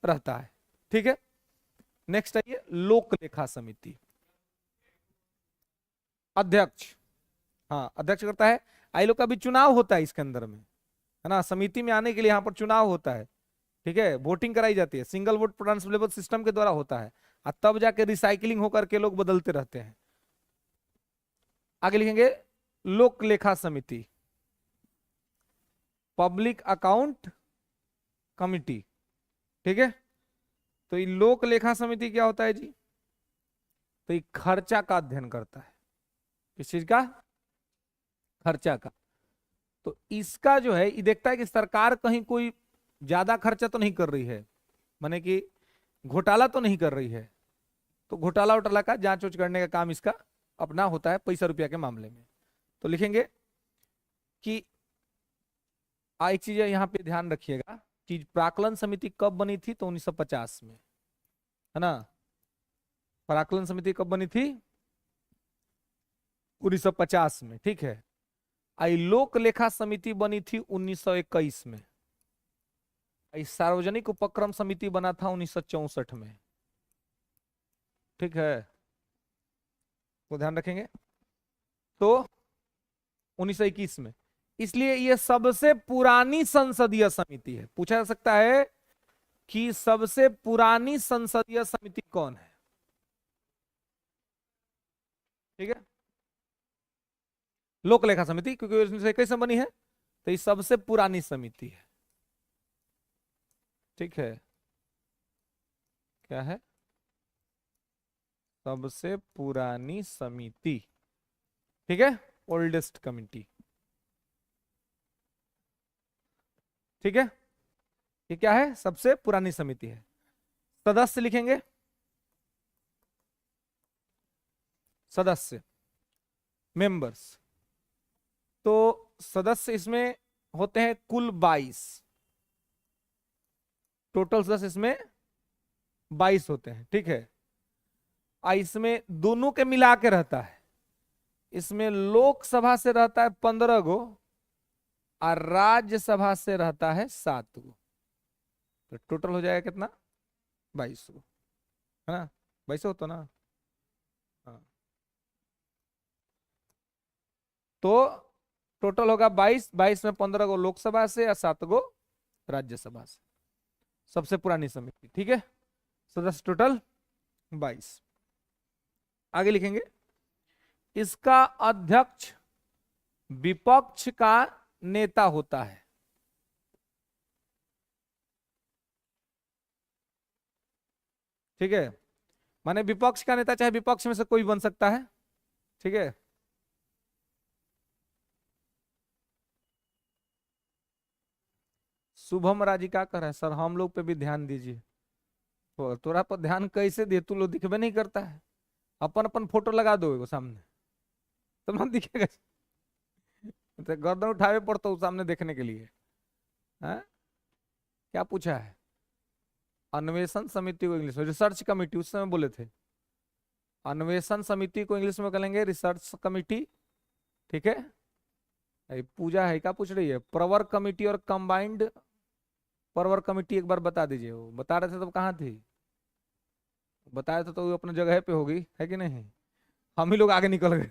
रहता है। ठीक है, नेक्स्ट आइए, लोक लेखा समिति। अध्यक्ष, हाँ अध्यक्ष करता है, आई लोग का भी चुनाव होता है इसके अंदर में, है ना, समिति में आने के लिए यहाँ पर चुनाव होता है। ठीक है, वोटिंग कराई जाती है, सिंगल वोट ट्रांसफरेबल सिस्टम के द्वारा होता है, और तब जाके रिसाइकलिंग होकर के लोग बदलते रहते हैं। आगे लिखेंगे लोक लेखा समिति, पब्लिक अकाउंट कमिटी। ठीक है, तो ये लोक लेखा समिति क्या होता है जी, तो ये खर्चा का अध्ययन करता है, किस चीज का, खर्चा का। तो इसका जो है ये देखता है कि सरकार कहीं कोई ज्यादा खर्चा तो नहीं कर रही है, माने कि घोटाला तो नहीं कर रही है, तो घोटाला वोटाला का जांच उच करने का काम इसका अपना होता है पैसा रुपया के मामले में। तो लिखेंगे कि एक चीज यहां पे ध्यान रखिएगा कि प्राक्कलन समिति कब बनी थी, तो 1950 में, है ना। प्राक्कलन समिति कब बनी थी, 1950 में। ठीक है, आई लोक लेखा समिति बनी थी 1921 में। आई सार्वजनिक उपक्रम समिति बना था 1964 में। ठीक है, वो ध्यान रखेंगे। तो 1921 में, इसलिए यह सबसे पुरानी संसदीय समिति है। पूछा जा सकता है कि सबसे पुरानी संसदीय समिति कौन है? ठीक है, लोक लेखा समिति, क्योंकि 1921 में बनी है, तो ये सबसे पुरानी समिति है। ठीक है, क्या है? सबसे पुरानी समिति। ठीक है, ओल्डेस्ट कमिटी। ठीक है, ये क्या है? सबसे पुरानी समिति है। सदस्य लिखेंगे, सदस्य, मेंबर्स। तो सदस्य इसमें होते हैं कुल 22, टोटल सदस्य इसमें 22 होते हैं। ठीक है, इसमें दोनों के मिला के रहता है। इसमें लोकसभा से रहता है 15 गो और राज्यसभा से रहता है 7 गो। तो टोटल हो जाएगा कितना? 22 गो, है ना? 22 होता ना? हाँ, तो टोटल होगा 22। 22 में 15 गो लोकसभा से और 7 गो राज्यसभा से। सबसे पुरानी समिति। ठीक है, सदस्य टोटल 22। आगे लिखेंगे, इसका अध्यक्ष विपक्ष का नेता होता है। ठीक है, माने विपक्ष का नेता चाहे विपक्ष में से कोई बन सकता है। ठीक है, शुभम राजिका कर है सर, हम लोग पे भी ध्यान दीजिए। तो तोरा पर ध्यान कैसे दे? तू लोग दिखबे नहीं करता है। अपन अपन फोटो लगा दो एगो सामने, तो मन दिखेगा। तो गर्दन उठावे पड़ता हूँ सामने देखने के लिए। है? क्या पूछा है? अन्वेषण समिति को इंग्लिश में रिसर्च कमिटी, उस समय बोले थे। अन्वेषण समिति को इंग्लिश में कहेंगे रिसर्च कमिटी। ठीक है, पूजा है क्या पूछ रही है? प्रवर कमिटी और कंबाइंड प्रवर कमिटी एक बार बता दीजिए। वो बता रहे थे तब कहाँ थी? बताया था तो वो अपने जगह पे होगी, है कि नहीं? हम ही लोग आगे निकल गए।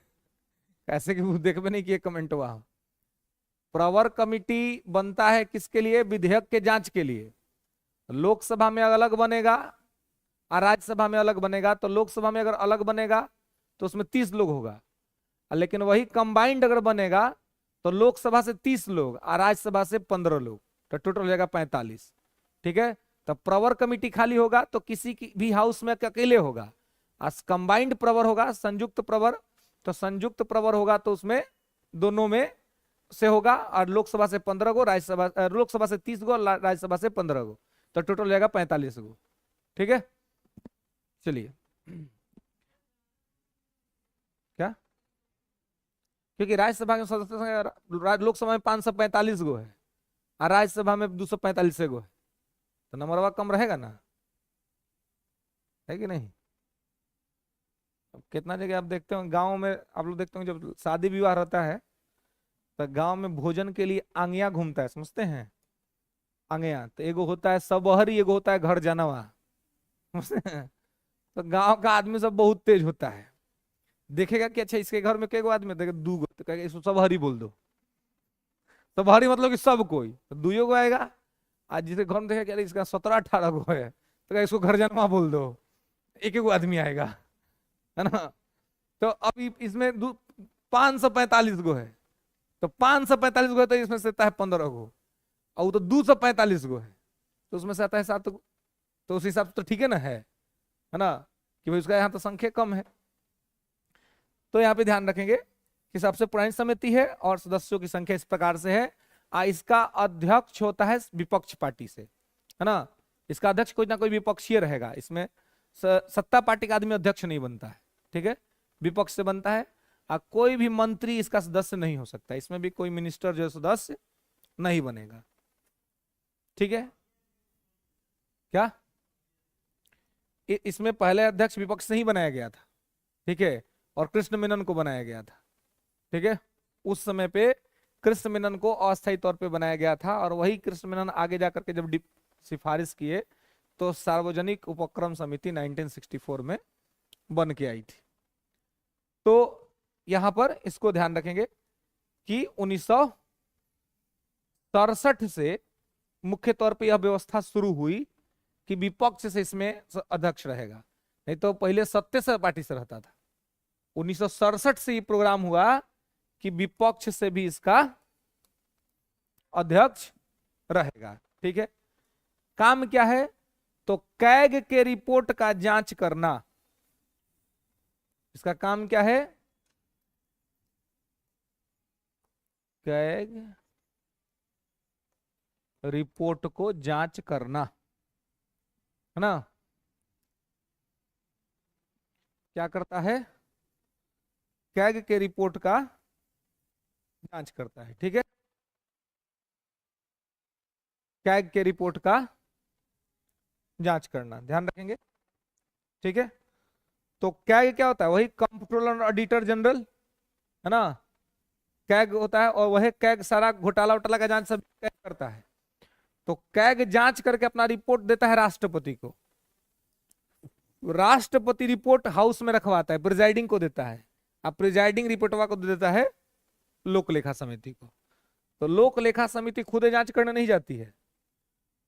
ऐसे कि वो देख भी नहीं किए कमेंट वहां। प्रवर कमिटी बनता है किसके लिए? विधेयक के जांच के लिए। लोकसभा में अलग बनेगा और राज्यसभा में अलग बनेगा। तो लोकसभा में अगर अलग बनेगा तो उसमें 30 लोग होगा, लेकिन वही कंबाइंड अगर बनेगा तो लोकसभा से 30 लोग और राज्यसभा से 15 लोग, तो टोटल हो जाएगा 45। ठीक है, तो प्रवर कमिटी खाली होगा तो किसी की भी हाउस में अकेले होगा। कंबाइंड प्रवर होगा, संयुक्त प्रवर, तो संयुक्त प्रवर होगा तो उसमें दोनों में से होगा। और लोकसभा से 15 गो, राज्यसभा लोकसभा से 30 गो, राज्यसभा से 15 गो, तो टोटल हो जाएगा 45 गो। ठीक है, चलिए। क्या? क्योंकि राज्यसभा के सदस्य लोकसभा में 545 गो है और राज्यसभा में 245 गो है, तो नंबरवा कम रहेगा ना, है कि नहीं? अब कितना जगह आप देखते हो गांव में, आप लोग देखते हो जब शादी विवाह रहता है तो गांव में भोजन के लिए आंगिया घूमता है, समझते हैं? आंगिया तो एगो होता है सबहरी, एगो होता है घर जानवा। समझते हैं? तो गांव का आदमी सब बहुत तेज होता है। देखेगा कि अच्छा इसके घर में कई गो आदमी, देखे 2 गो, तो कहेगा इसको सबहरी बोल दो। सबहरी मतलब कि सब कोई, तो 2 गो आएगा। आज जिसे घर में देखेगा इसका 17-18 गो है, तो कहेगा इसको घर जानवा बोल दो, एक एक गो आदमी आएगा, है ना? तो अब इसमें 545 गो है, तो 545 गो है तो इसमें से आता है 15 गो, और वो तो 245 गो है तो उसमें से आता है 7 गो। तो उस हिसाब से तो ठीक है ना, है ना? कि भाई उसका यहाँ तो संख्या कम है। तो यहाँ पे ध्यान रखेंगे कि सबसे पुरानी समिति है और सदस्यों की संख्या इस प्रकार से है। इसका अध्यक्ष होता है विपक्ष पार्टी से, है ना? इसका अध्यक्ष कोई ना कोई विपक्षीय रहेगा। इसमें सत्ता पार्टी का आदमी अध्यक्ष नहीं बनता है। ठीक है, विपक्ष से बनता है। कोई भी मंत्री इसका सदस्य नहीं हो सकता। इसमें भी कोई मिनिस्टर जो सदस्य नहीं बनेगा। ठीक है, क्या? इसमें पहले अध्यक्ष विपक्ष से ही बनाया गया था। ठीक है, और कृष्ण मेनन को बनाया गया था। ठीक है, उस समय पे कृष्ण मेनन को अस्थायी तौर पे बनाया गया था, और वही कृष्ण मेनन आगे जाकर के जब सिफारिश किए तो सार्वजनिक उपक्रम समिति 1964 में बन के आई थी। तो यहां पर इसको ध्यान रखेंगे कि 1967 से मुख्य तौर पे यह व्यवस्था शुरू हुई कि विपक्ष से इसमें अध्यक्ष रहेगा, नहीं तो पहले सत्य से पार्टी से रहता था। 1967 से ये प्रोग्राम हुआ कि विपक्ष से भी इसका अध्यक्ष रहेगा। ठीक है, काम क्या है? तो कैग के रिपोर्ट का जांच करना, इसका काम क्या है? कैग रिपोर्ट को जांच करना, है ना? क्या करता है? कैग के रिपोर्ट का जांच करता है। ठीक है, कैग के रिपोर्ट का जांच करना, ध्यान रखेंगे। ठीक है, तो कैग क्या होता है? वही कंट्रोलर ऑडिटर जनरल, है ना? कैग होता है, और वही कैग सारा घोटाला वोटाला का जांच सब कैग करता है। तो कैग जांच करके अपना रिपोर्ट देता है राष्ट्रपति को। राष्ट्रपति रिपोर्ट हाउस में रखवाता है, प्रिजाइडिंग को देता है। अब प्रिजाइडिंग रिपोर्टवा को दे देता है लोक लेखा समिति को। तो लोक लेखा समिति खुद जांच करने नहीं जाती है,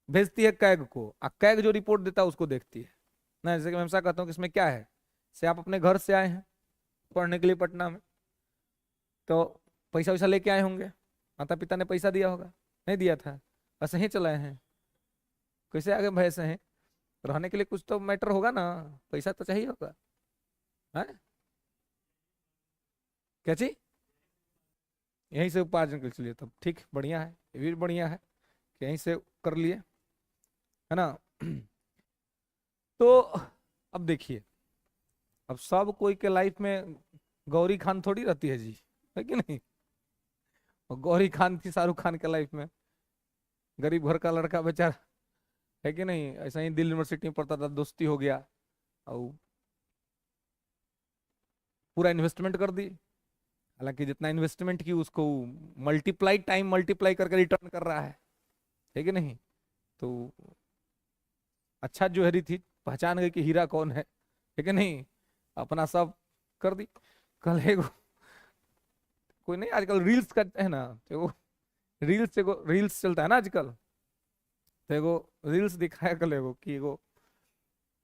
भेजती है कैग को, और कैग जो रिपोर्ट देता है उसको देखती है ना। जैसे कि मैं हमेशा कहता हूँ कि इसमें क्या है, से आप अपने घर से आए हैं पढ़ने के लिए पटना में, तो पैसा वैसा लेके आए होंगे, माता पिता ने पैसा दिया होगा, नहीं दिया था, ऐसे ही चलाए हैं, कैसे आगे भैंसे हैं? रहने के लिए कुछ तो मैटर होगा ना, पैसा तो चाहिए होगा, है? क्या चीज? यहीं से उपार्जन कर लिए, तब ठीक, बढ़िया है, ये भी बढ़िया है कि यहीं से कर लिए, है ना? तो अब देखिए, अब सब कोई के लाइफ में गौरी खान थोड़ी रहती है जी, है कि नहीं? और गौरी खान थी शाहरुख खान के लाइफ में, गरीब घर का लड़का बेचारा, है कि नहीं? ऐसा ही दिल्ली यूनिवर्सिटी में पढ़ता था, दोस्ती हो गया और पूरा इन्वेस्टमेंट कर दी। हालांकि जितना इन्वेस्टमेंट की उसको मल्टीप्लाई करके रिटर्न कर रहा है कि नहीं? तो अच्छा ज्वेलरी थी, पहचान गई कि हीरा कौन है कि नहीं? अपना सब कर दी। कल एगो कोई नहीं, आजकल रील्स का है ना, तो रील्स चलता है ना आजकल, तो एगो रील्स दिखाया कल एगो कि एगो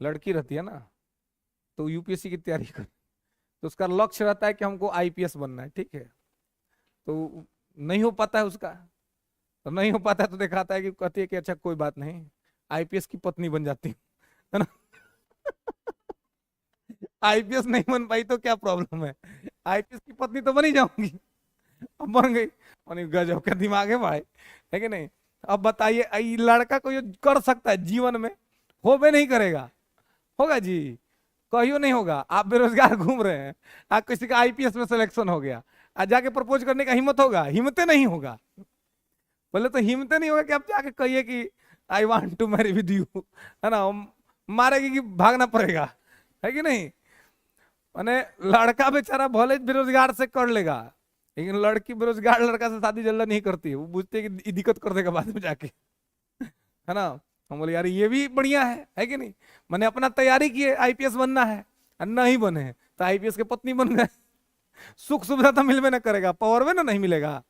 लड़की रहती है ना, तो यूपीएससी की तैयारी कर, तो उसका लक्ष्य रहता है कि हमको आईपीएस बनना है। ठीक है, तो नहीं हो पाता है उसका, तो नहीं हो पाता है तो दिखाता है कि कहती है कि अच्छा कोई बात नहीं, आईपीएस की पत्नी बन जाती है ना? आईपीएस नहीं बन पाई तो क्या प्रॉब्लम है, आईपीएस की पत्नी तो बनी जाऊंगी। अब बन गई, गजब का दिमाग है भाई, है कि नहीं? अब बताइए, ये लड़का को ये कर सकता है जीवन में, हो भी नहीं करेगा, होगा जी? कहियो नहीं होगा। आप बेरोजगार घूम रहे हैं, आप किसी का आईपीएस में सिलेक्शन हो गया, आज जाके प्रपोज करने का हिम्मत होगा? हिम्मत नहीं होगा। बोले तो हिम्मत नहीं होगा कि आप जाके कहिए कि I want to marry with you, है ना? मारेगी कि भागना पड़ेगा, है कि नहीं? माने लड़का बेचारा भले बेरोजगार से कर लेगा, लेकिन लड़की बेरोजगार लड़का से शादी जल्दी नहीं करती है, वो पूछती है कि दिक्कत कर देगा बाद में जाके, है ना? हम बोले यार ये भी बढ़िया है कि नहीं? मैंने अपना तैयारी की है, आईपीएस बनना है, और नहीं बने तो आईपीएस के पत्नी बन गए। सुख सुविधा तो मिलवे ना करेगा, पावर में ना नहीं मिलेगा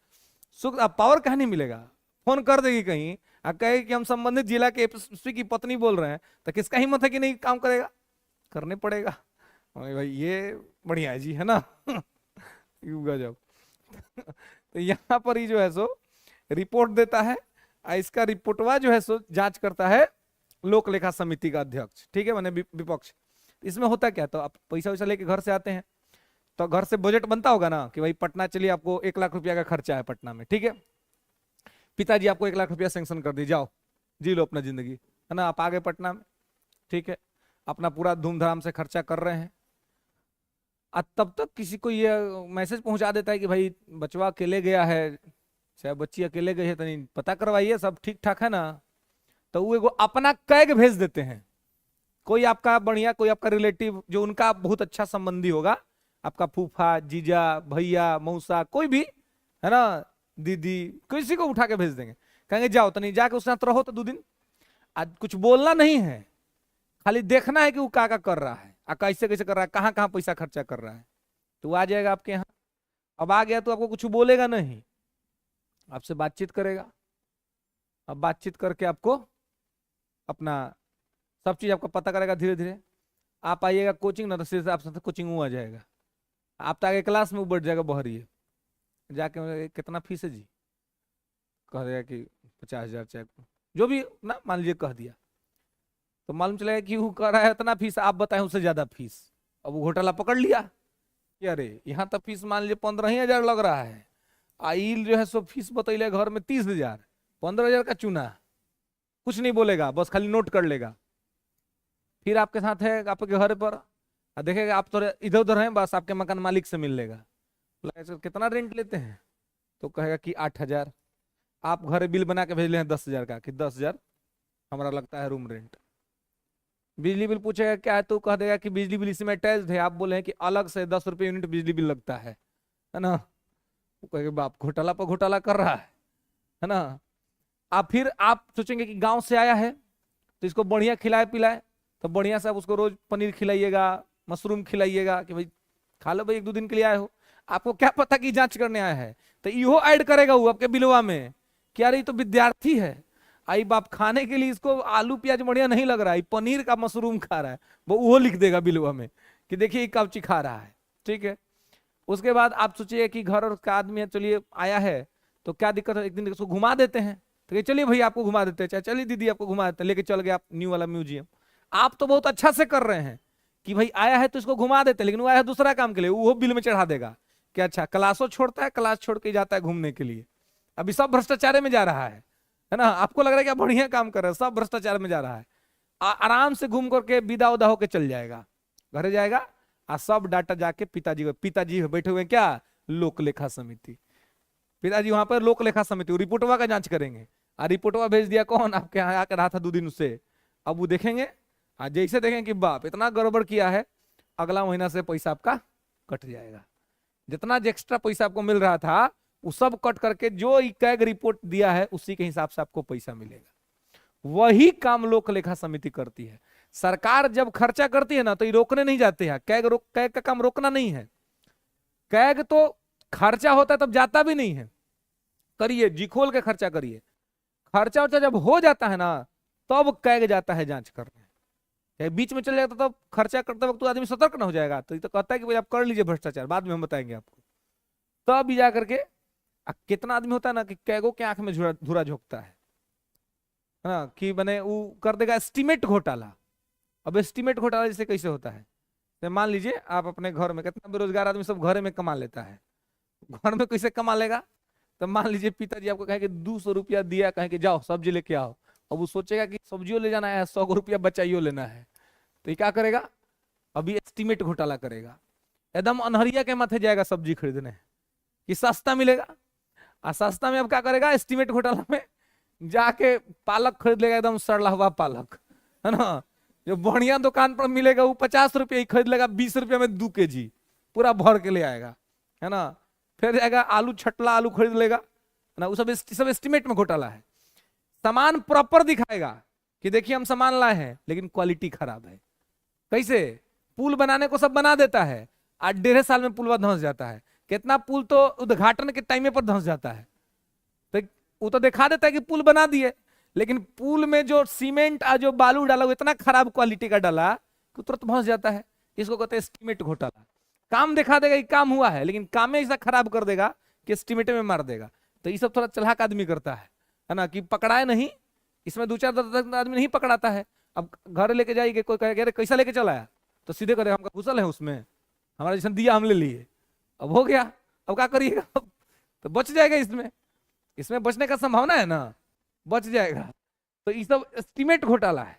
सुख, पावर कहीं नहीं मिलेगा। फोन कर देगी कहीं और कहे कि हम संबंधित जिला के एसपी की पत्नी बोल रहे हैं, तो किसका हिम्मत है कि नहीं काम करेगा? करने पड़ेगा। भाई ये बढ़िया है जी, है ना? गजब। तो यहाँ पर ही जो है सो रिपोर्ट देता है, इसका रिपोर्टवा जो है सो जांच करता है लोक लेखा समिति का अध्यक्ष। ठीक है, मैंने विपक्ष। इसमें होता क्या, तो आप पैसा वैसा लेके घर से आते हैं, तो घर से बजट बनता होगा ना कि भाई पटना चलिए, आपको 1 लाख रुपया का खर्चा है पटना में। ठीक है, पिताजी आपको 1 लाख रुपया सैंक्शन कर दी, जाओ जी लो अपना जिंदगी, है ना? आप आ गए पटना में, ठीक है, अपना पूरा धूमधाम से खर्चा कर रहे हैं। तब तक किसी को ये मैसेज पहुंचा देता है कि भाई बचवा अकेले गया है, चाहे बच्ची अकेले गई है, तो नहीं पता करवाइए सब ठीक ठाक है ना। तो वो एगो अपना कैग भेज देते हैं, कोई आपका बढ़िया, कोई आपका रिलेटिव जो उनका बहुत अच्छा संबंधी होगा, आपका फूफा, जीजा, भैया, मौसा, कोई भी, है ना? दीदी, किसी को उठा के भेज देंगे, कहेंगे जाओ तो नहीं, जाके उसके साथ रहो तो 2 दिन। आज कुछ बोलना नहीं है, खाली देखना है कि वो क्या कर रहा है, कैसे कैसे कर रहा है, कहाँ कहाँ पैसा खर्चा कर रहा है। तो वो आ जाएगा आपके यहाँ। अब आ गया तो आपको कुछ बोलेगा नहीं, आपसे बातचीत करेगा। अब बातचीत करके आपको अपना सब चीज आपको पता करेगा धीरे धीरे। आप आइएगा कोचिंग ना, तो सीधे आपसे कोचिंग वो आ जाएगा, आप तो आगे क्लास में वो बैठ जाएगा बहरिए, जाके कितना फीस है जी, कह देगा कि 50,000 चाहे जो भी ना, मान लीजिए कह दिया, तो मालूम चलेगा कि वो कह रहा है इतना फीस, आप बताएं उससे ज्यादा फीस। अब वो घोटाला पकड़ लिया कि अरे यहाँ तक फीस मान लीजिए 15,000 लग रहा है, आइल जो है सो फीस बतैले घर में 30,000, 15,000 का चुना, कुछ नहीं बोलेगा, बस खाली नोट कर लेगा। फिर आपके साथ है आपके घर पर, देखेगा आप थोड़े इधर उधर हैं, बस आपके मकान मालिक से मिल लेगा, कितना रेंट लेते हैं, तो कहेगा कि 8,000। आप घर बिल बना के भेज ले 10,000 का, कि 10,000 हमारा लगता है रूम रेंट। बिजली बिल पूछेगा क्या है, तो कह देगा कि बिजली बिल इसमें अटैच्ड है, आप बोले हैं कि अलग से 10 रुपये यूनिट बिजली बिल लगता है ना। वो कहेगा बाप घोटाला पर घोटाला कर रहा है ना। आप फिर आप सोचेंगे कि गांव से आया है तो इसको बढ़िया खिलाए पिलाए, तो बढ़िया से आप उसको रोज पनीर खिलाइएगा, मशरूम खिलाइएगा, कि भाई खा लो भाई, 1-2 दिन के लिए आए हो, आपको क्या पता कि जांच करने आया है, तो इहो ऐड करेगा वो आपके बिलवा में कि अरे ये तो विद्यार्थी है, आई बाप खाने के लिए इसको आलू प्याज बढ़िया नहीं लग रहा है, पनीर का मशरूम खा रहा है, वो लिख देगा बिलवा में कि देखिए ये कब खा रहा है। ठीक है, उसके बाद आप सोचिए कि घर और का आदमी है, चलिए आया है तो क्या दिक्कत है, एक दिन उसको घुमा देते हैं, तो चलिए भाई आपको घुमा देते हैं, चाहे चलिए दीदी आपको घुमा देते हैं, लेके चल गए आप न्यू वाला म्यूजियम। आप तो बहुत अच्छा से कर रहे हैं कि भाई आया है तो इसको घुमा देते हैं, लेकिन वो आया है दूसरा काम के लिए, वो बिल में चढ़ा देगा कि अच्छा क्लासों छोड़ता है, क्लास छोड़ के जाता है घूमने के लिए। अभी सब भ्रष्टाचार में जा रहा है ना, आपको लग रहा है कि बढ़िया काम कर रहे हैं, सब भ्रष्टाचार में जा रहा है। आराम से घूम करके विदा उदा होके चल जाएगा, घर जाएगा, और सब डाटा जाके पिताजी बैठे हुए क्या, लोक लेखा समिति, पिताजी वहां पर लोक लेखा समिति रिपोर्टवा का जांच करेंगे। रिपोर्टवा भेज दिया कौन, आपके यहाँ आकर रहा था 2 दिन उससे। अब वो देखेंगे, जैसे देखेंगे कि बाप इतना गड़बड़ किया है, अगला महीना से पैसा आपका कट जाएगा, जितना एक्स्ट्रा पैसा आपको मिल रहा था वो सब कट करके जो कैग रिपोर्ट दिया है उसी के हिसाब से आपको पैसा मिलेगा। वही काम लोक लेखा समिति करती है। सरकार जब खर्चा करती है ना तो ये रोकने नहीं जाते हैं, कैग का काम रोकना नहीं है। कैग तो खर्चा होता है तब जाता भी नहीं है, करिए जी खोल के खर्चा करिए, खर्चा वर्चा जब हो जाता है ना तब कैग जाता है जांच करने। बीच में चले जाता तब खर्चा करते वक्त तो आदमी सतर्क ना हो जाएगा, तो ये तो कहता है कि भाई आप कर लीजिए भ्रष्टाचार, बाद में हम बताएंगे आपको। तब भी जा करके कितना आदमी होता है ना कि कैगो के आंख में धुरा झोंकता है ना, कि मैंने वो कर देगा एस्टीमेट घोटाला। अब एस्टीमेट घोटाला जैसे कैसे होता है, तो मान लीजिए आप अपने घर में, कितना बेरोजगार आदमी सब घर में कमा लेता है, घर में कैसे कमा लेगा, तो मान लीजिए पिताजी आपको कहेंगे 200 रुपया दिया, कहेंगे जाओ सब्जी लेके आओ। अब वो सोचेगा कि सब्जियों ले जाना है, 100 रुपया बचाइयो लेना है, तो ये क्या करेगा, अभी एस्टीमेट घोटाला करेगा, एकदम अनहरिया के माथे जाएगा सब्जी खरीदने कि सस्ता मिलेगा। और सस्ता में अब क्या करेगा, एस्टीमेट घोटाला में जाके पालक खरीद लेगा, एकदम सड़ला हुआ पालक, है ना, जो बढ़िया दुकान पर मिलेगा वो 50 रुपया ही खरीद लेगा, 20 रुपया में 2 kg पूरा भर के ले आएगा, है ना। फिर जाएगा आलू छटला आलू खरीद लेगा, है ना, वो सब एस्टीमेट में घोटाला है। सामान प्रॉपर दिखाएगा कि देखिए हम सामान लाए हैं, लेकिन क्वालिटी खराब है। कैसे, पुल बनाने को सब बना देता है, 1.5 साल में पुल धंस जाता है। कितना पुल तो उद्घाटन के टाइम पर धंस जाता है, तो वो तो दिखा देता है कि पुल बना दिए, लेकिन पुल में जो सीमेंट और जो बालू डाला वो इतना खराब क्वालिटी का डाला कि तुरंत धंस जाता है। इसको कहते हैं एस्टीमेट घोटाला। काम दिखा देगा कि काम हुआ है, लेकिन काम में ऐसा खराब कर देगा कि एस्टीमेट में मार देगा। तो ये सब थोड़ा चालाक आदमी करता है ना, कि पकड़ाए नहीं, इसमें 2-4 आदमी नहीं पकड़ाता है। अब घर लेके जाएंगे, कोई कहेगा अरे कैसा लेके चला है, तो सीधे करेगा हमका घुसल है उसमें, हमारा जैसे दिया हम ले लिए, अब हो गया, अब क्या करिएगा, तो बच जाएगा, इसमें बचने का संभावना है ना, बच जाएगा। तो ये सब एस्टीमेट घोटाला है,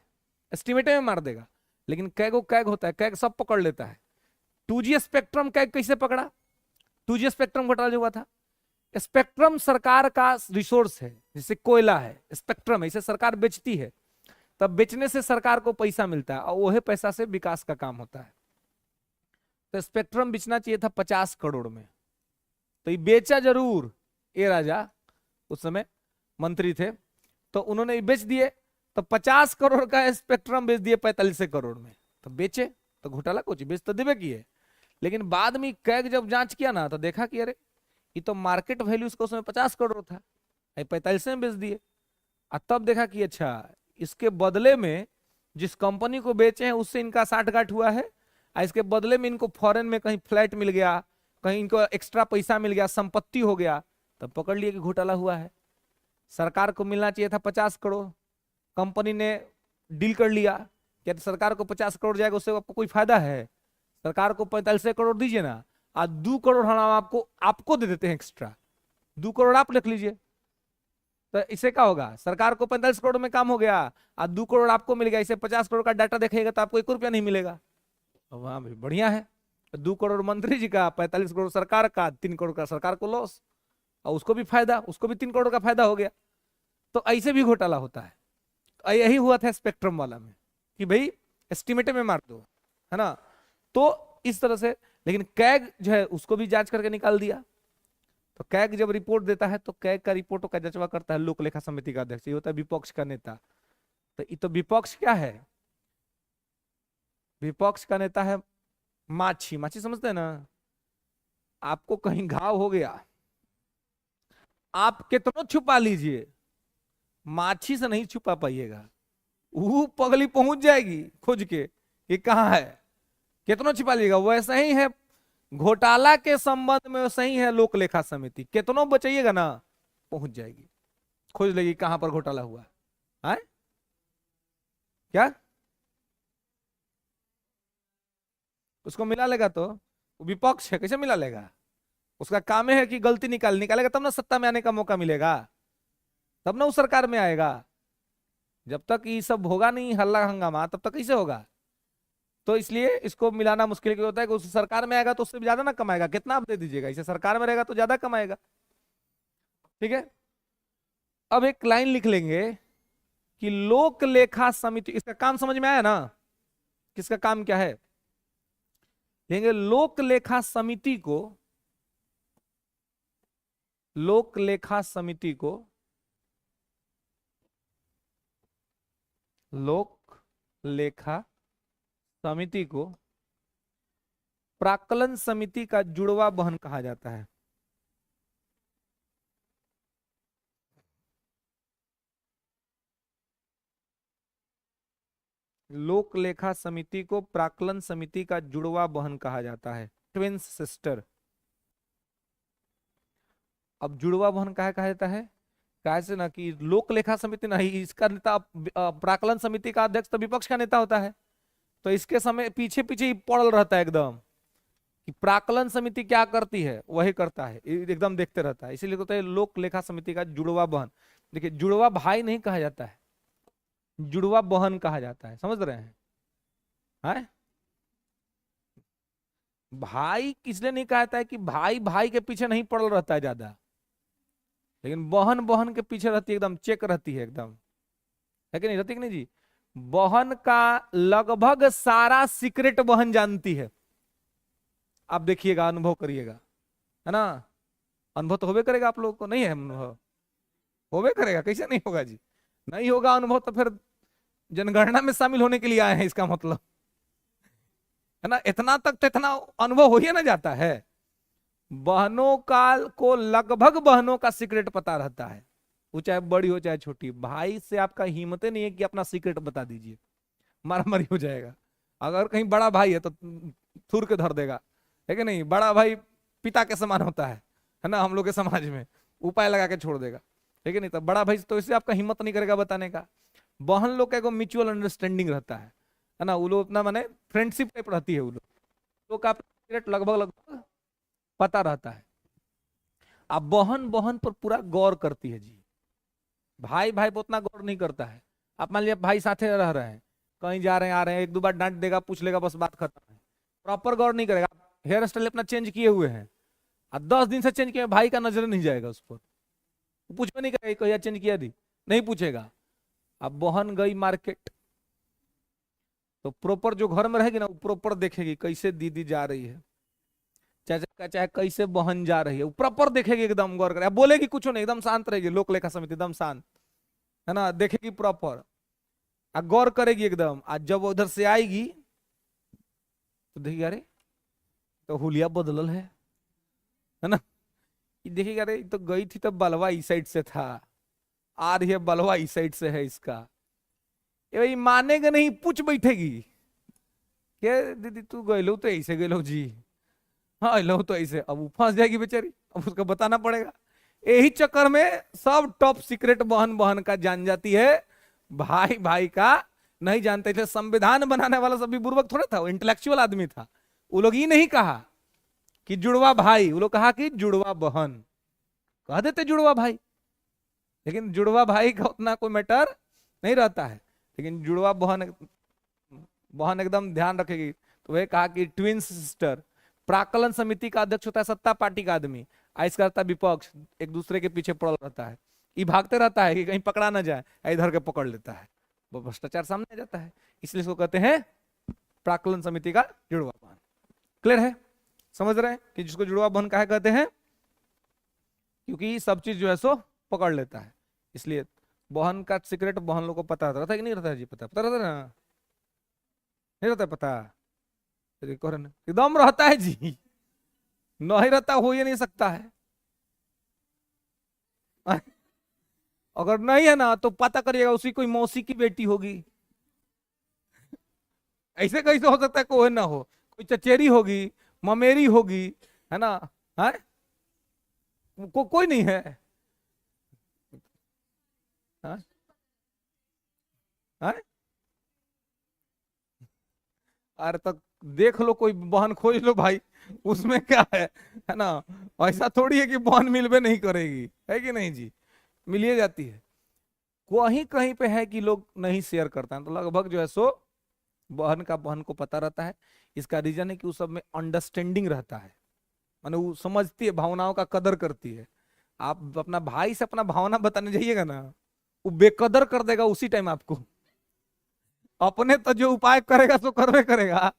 एस्टीमेट में मार देगा। लेकिन कैग होता है, कैग सब पकड़ लेता है। 2G स्पेक्ट्रम कैग कैसे पकड़ा, 2G स्पेक्ट्रम घोटाला जो हुआ था, स्पेक्ट्रम सरकार का रिसोर्स है, जैसे कोयला है, स्पेक्ट्रम है, इसे सरकार बेचती है, तब बेचने से सरकार को पैसा मिलता है, और वही पैसा से विकास का काम होता है। तो स्पेक्ट्रम बेचना चाहिए था 50 करोड़ में, तो ये बेचा जरूर ए राजा उस समय मंत्री थे, तो उन्होंने बेच दिए, तो 50 करोड़ का स्पेक्ट्रम बेच दिए 45 करोड़ में, तो बेचे तो घोटाला कुछ बेच तो देवे किए। लेकिन बाद में कैग जब जांच किया ना तो देखा कि अरे ये तो मार्केट वैल्यू उसको उसमें 50 करोड़ था, 45 में बेच दिए। और तब देखा कि अच्छा इसके बदले में जिस कंपनी को बेचे हैं उससे इनका साठगांठ हुआ है, और इसके बदले में इनको फॉरेन में कहीं फ्लैट मिल गया, कहीं इनको एक्स्ट्रा पैसा मिल गया, संपत्ति हो गया, तब पकड़ लिए कि घोटाला हुआ है। सरकार को मिलना चाहिए था 50 करोड़, कंपनी ने डील कर लिया, क्या सरकार को 50 करोड़ जाएगा, उससे आपको कोई फायदा है? सरकार को 45 करोड़ दीजिए ना, और 2 करोड़ हम आपको आपको दे देते हैं एक्स्ट्रा, 2 करोड़ आप लिख लीजिए, तो इससे क्या होगा? सरकार को 45 करोड़ में काम हो गया और 2 करोड़ आपको मिल गया। इसे 50 करोड़ का डाटा देखेगा तो आपको 1 रुपया नहीं मिलेगा। वहां भी बढ़िया है, 2 करोड़ मंत्री जी का, 45 करोड़ सरकार का, 3 करोड़ का सरकार को लॉस, और उसको भी फायदा, उसको भी 3 करोड़ का फायदा हो गया। तो ऐसे भी घोटाला होता है। तो यही हुआ था स्पेक्ट्रम वाला में कि भाई एस्टिमेट में मार दो, है ना। तो इस तरह से, लेकिन कैग जो है उसको भी जांच करके निकाल दिया। तो कैग जब रिपोर्ट देता है तो कैग का रिपोर्टों का जजवा करता है लोक लेखा समिति का अध्यक्ष, ये होता है विपक्ष का नेता। तो ये तो विपक्ष क्या है? विपक्ष का नेता है माछी। माछी समझते हैं ना? आपको कहीं घाव हो गया, आप कितना छुपा लीजिए, माछी से नहीं छुपा पाइएगा, वो पगली पहुंच जाएगी खोज के ये कहाँ है, कितना छिपा लीजिएगा। वैसा ही है घोटाला के संबंध में, वैसा ही है लोक लेखा समिति, कितना बचाइएगा ना पहुंच जाएगी, खोज लेगी कहां पर घोटाला हुआ है। क्या उसको मिला लेगा? तो विपक्ष है, कैसे मिला लेगा? उसका काम है कि गलती निकालेगा तब ना सत्ता में आने का मौका मिलेगा, तब ना उस सरकार में आएगा। जब तक ये सब होगा नहीं हल्ला हंगामा, तब तक कैसे होगा? तो इसलिए इसको मिलाना मुश्किल क्यों होता है कि उस सरकार में आएगा तो उससे ज्यादा ना कमाएगा, कितना आप दे दीजिएगा, इसे सरकार में रहेगा तो ज्यादा कमाएगा। ठीक है, अब एक लाइन लिख लेंगे कि लोक लेखा समिति, इसका काम समझ में आया ना, किसका काम क्या है? लेंगे लोक लेखा समिति को, लोक लेखा समिति को, लोक लेखा समिति को प्राक्कलन समिति का जुड़वा बहन कहा जाता है। लोक लेखा समिति को प्राक्कलन समिति का जुड़वा बहन कहा जाता है, ट्विंस सिस्टर। अब जुड़वा बहन कहा जाता है? कैसे ना कि लोक लेखा समिति नहीं, इसका नेता प्राक्कलन समिति का अध्यक्ष तो विपक्ष का नेता होता है, तो इसके समय पीछे पीछे ही पड़ल रहता है एकदम कि प्राक्कलन समिति क्या करती है वही करता है, एकदम देखते रहता है। इसीलिए कहते हैं लोक लेखा समिति का जुड़वा बहन। देखिए जुड़वा भाई नहीं कहा जाता है, जुड़वा बहन कहा जाता है, समझ रहे हैं? है? भाई इसलिए नहीं कहा जाता है कि भाई भाई के पीछे नहीं पड़ल रहता है ज्यादा, लेकिन बहन बहन के पीछे रहती है, एकदम चेक रहती है एकदम, है कि नहीं? रहती कि नहीं जी? बहन का लगभग सारा सीक्रेट बहन जानती है। आप देखिएगा, अनुभव करिएगा, है ना। अनुभव तो होबे करेगा, आप लोगों को नहीं है अनुभव? होबे करेगा, कैसे नहीं होगा जी? नहीं होगा अनुभव तो फिर जनगणना में शामिल होने के लिए आए हैं, इसका मतलब, है ना। इतना तक तो इतना अनुभव हो ही ना जाता है। बहनों का को लगभग बहनों का सीक्रेट पता रहता है, वो चाहे बड़ी हो चाहे छोटी। भाई से आपका हिम्मत नहीं है कि अपना सीक्रेट बता दीजिए, मारामारी हो जाएगा। अगर कहीं बड़ा भाई है तो थूर के धर देगा, है कि नहीं? बड़ा भाई पिता के समान होता है ना, हम लोग के समाज में उपाय लगा के छोड़ देगा, है कि नहीं? तो बड़ा भाई तो इससे आपका हिम्मत नहीं करेगा बताने का। बहन लोग का एगो म्यूचुअल अंडरस्टैंडिंग रहता है ना, वो लोग अपना माने फ्रेंडशिप टाइप रहती है, वो लोग का सीक्रेट लगभग लगभग पता रहता है। अब बहन बहन पर पूरा गौर करती है जी, भाई भाई पर उतना गौर नहीं करता है। आप मान लिया भाई साथे रह रहे हैं, कहीं जा रहे हैं आ रहे हैं, 1-2 बार डांट देगा, पूछ लेगा, बस बात खत्म है, प्रॉपर गौर नहीं करेगा। हेयर स्टाइल अपना चेंज किए हुए हैं, अब 10 दिन से चेंज किए, भाई का नजर नहीं जाएगा उस पर, पूछ नहीं करेगा कहिया चेंज किया दी, नहीं पूछेगा। अब बहन गई मार्केट तो प्रॉपर जो घर में रहेगी ना, प्रॉपर देखेगी कैसे दीदी जा रही है, चाहे कैसे बहन जा रही है, वो प्रॉपर देखेगी, एकदम गौर करे, अब बोलेगी कुछ नहीं, एकदम शांत रहेगी, लोक लेखा समिति एकदम शांत, है ना, देखेगी प्रॉपर, गौर करेगी एकदम। आज जब वो उधर से आएगी तो देखिए अरे तो हुलिया बदलल है ना, ये देखिएगा अरे तो गई थी तब बलवा इस साइड से था, आ रही है बलवा इस साइड से है इसका, ये भाई मानेगा नहीं, पूछ बैठेगी क्या दीदी तू गए लो तो ऐसे गए लो जी, हाँ लो तो ऐसे, अब वो फंस जाएगी बेचारी, अब उसको बताना पड़ेगा। यही चक्कर में सब टॉप सीक्रेट बहन बहन का जान जाती है, भाई भाई का नहीं जानते थे। संविधान बनाने वाला सभी बुर्बक थोड़ा था, वो इंटेलेक्चुअल आदमी था। वो लोग ये नहीं कहा कि जुड़वा भाई, वो लोग कहा कि जुड़वा बहन, कह देते जुड़वा भाई, लेकिन जुड़वा भाई का उतना कोई मैटर नहीं रहता है, लेकिन जुड़वा बहन, बहन एकदम ध्यान रखेगी। तो वह कहा कि ट्विंस सिस्टर, प्राक्कलन समिति का अध्यक्ष होता है सत्ता पार्टी का आदमी, आइस करता विपक्ष, एक दूसरे के पीछे पड़ल रहता है, ये भागते रहता है कि कहीं पकड़ा ना जाए, इधर के पकड़ लेता है, वो भ्रष्टाचार सामने आ जाता है, इसलिए इसको कहते हैं प्राक्कलन समिति का जुड़वा बहन। क्लियर है, समझ रहे हैं कि जिसको जुड़वा बहन काहे कहते हैं, क्योंकि सब चीज जो है सो पकड़ लेता है, इसलिए बहन का सीक्रेट बहन लोग को पता रहता है कि नहीं रहता है जी, पता रहता है ना, नहीं रहता है पता, एकदम रहता है जी, नहीं रहता हो ही नहीं सकता है। अगर नहीं है ना तो पता करिएगा, उसी कोई मौसी की बेटी होगी, ऐसे कैसे हो सकता है कोई ना हो, कोई चचेरी होगी, ममेरी होगी, है ना, है कोई नहीं है, है? है? अरे तो देख लो, कोई बहन खोज लो भाई, उसमें क्या है ना, ऐसा थोड़ी है कि बहन मिलवे नहीं करेगी, है कि नहीं जी, मिलिए जाती है। कहीं कहीं पे है कि लोग नहीं शेयर करते हैं, तो लगभग जो है सो बहन का बहन को पता रहता है। इसका रीजन है कि उस सब में अंडरस्टैंडिंग रहता है, माने वो समझती है, भावनाओं का कदर करती है। आप अपना भाई से अपना भावना बताने जाइएगा ना, वो बेकदर कर देगा उसी टाइम आपको, अपने तो जो उपाय करेगा सो करवे करेगा,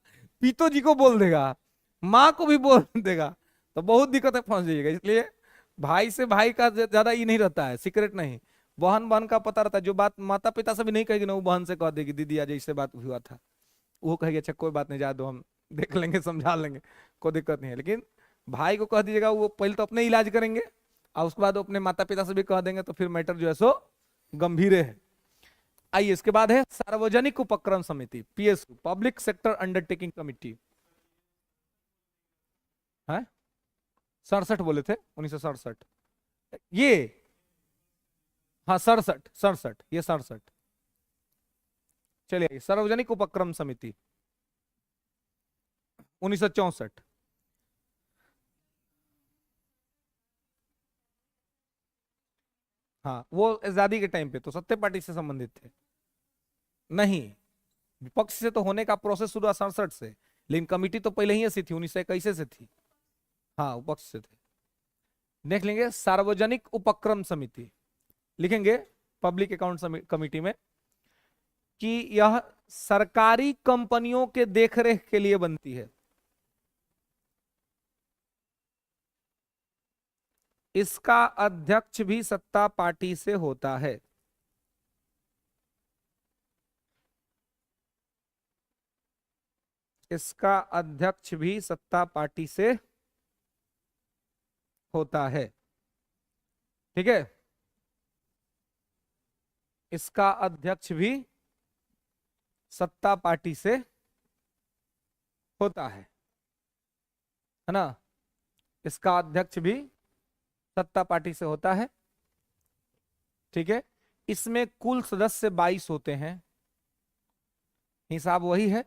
पीतो जी को बोल देगा, माँ को भी बोल देगा, तो बहुत दिक्कत है, फंस जाइएगा। इसलिए भाई से भाई का ज्यादा ये नहीं रहता है, सीक्रेट नहीं, बहन बहन का पता रहता है। जो बात माता पिता से भी नहीं कहेगी ना, वो बहन से कह देगी दीदी आज ऐसे बात हुआ था, वो कहेगी अच्छा कोई बात नहीं, जा दो हम देख लेंगे, समझा लेंगे, कोई दिक्कत नहीं है। लेकिन भाई को कह दीजिएगा, वो पहले तो अपने इलाज करेंगे और उसके बाद अपने माता पिता से भी कह देंगे, तो फिर मैटर जो है सो गंभीर है। आइए इसके बाद है सार्वजनिक उपक्रम समिति, PSU, public sector undertaking committee, है 67 बोले थे, 1967 ये, हाँ 67 ये 67। चलिए सार्वजनिक उपक्रम समिति 1964, हाँ वो आजादी के टाइम पे तो सत्य पार्टी से संबंधित थे, नहीं विपक्ष से तो होने का प्रोसेस शुरू 67 से, लेकिन कमिटी तो पहले ही ऐसी थी, 1921 से थी, हाँ विपक्ष से थे। देख लेंगे सार्वजनिक उपक्रम समिति, लिखेंगे पब्लिक अकाउंट कमिटी में कि यह सरकारी कंपनियों के देखरेख के लिए बनती है। इसका अध्यक्ष भी सत्ता पार्टी से होता है। इसका अध्यक्ष भी सत्ता पार्टी से होता है, ठीक है, इसका अध्यक्ष भी सत्ता पार्टी से होता है ना, इसका अध्यक्ष भी सत्ता पार्टी से होता है, ठीक है। इसमें कुल सदस्य 22 होते हैं, हिसाब वही है,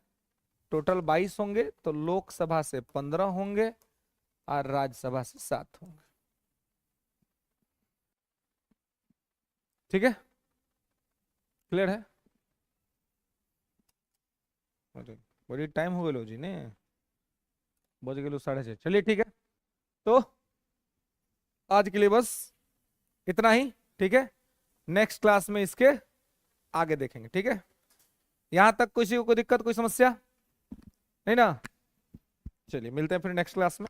टोटल 22 होंगे, तो लोकसभा से 15 होंगे और राज्यसभा से 7 होंगे, ठीक है, क्लियर है। बड़ी टाइम हो गए जी ने, बज गए 6:30, चलिए ठीक है, तो आज के लिए बस इतना ही, ठीक है, नेक्स्ट क्लास में इसके आगे देखेंगे, ठीक है। यहां तक किसी को कोई दिक्कत, कोई समस्या नहीं ना, चलिए मिलते हैं फिर नेक्स्ट क्लास में।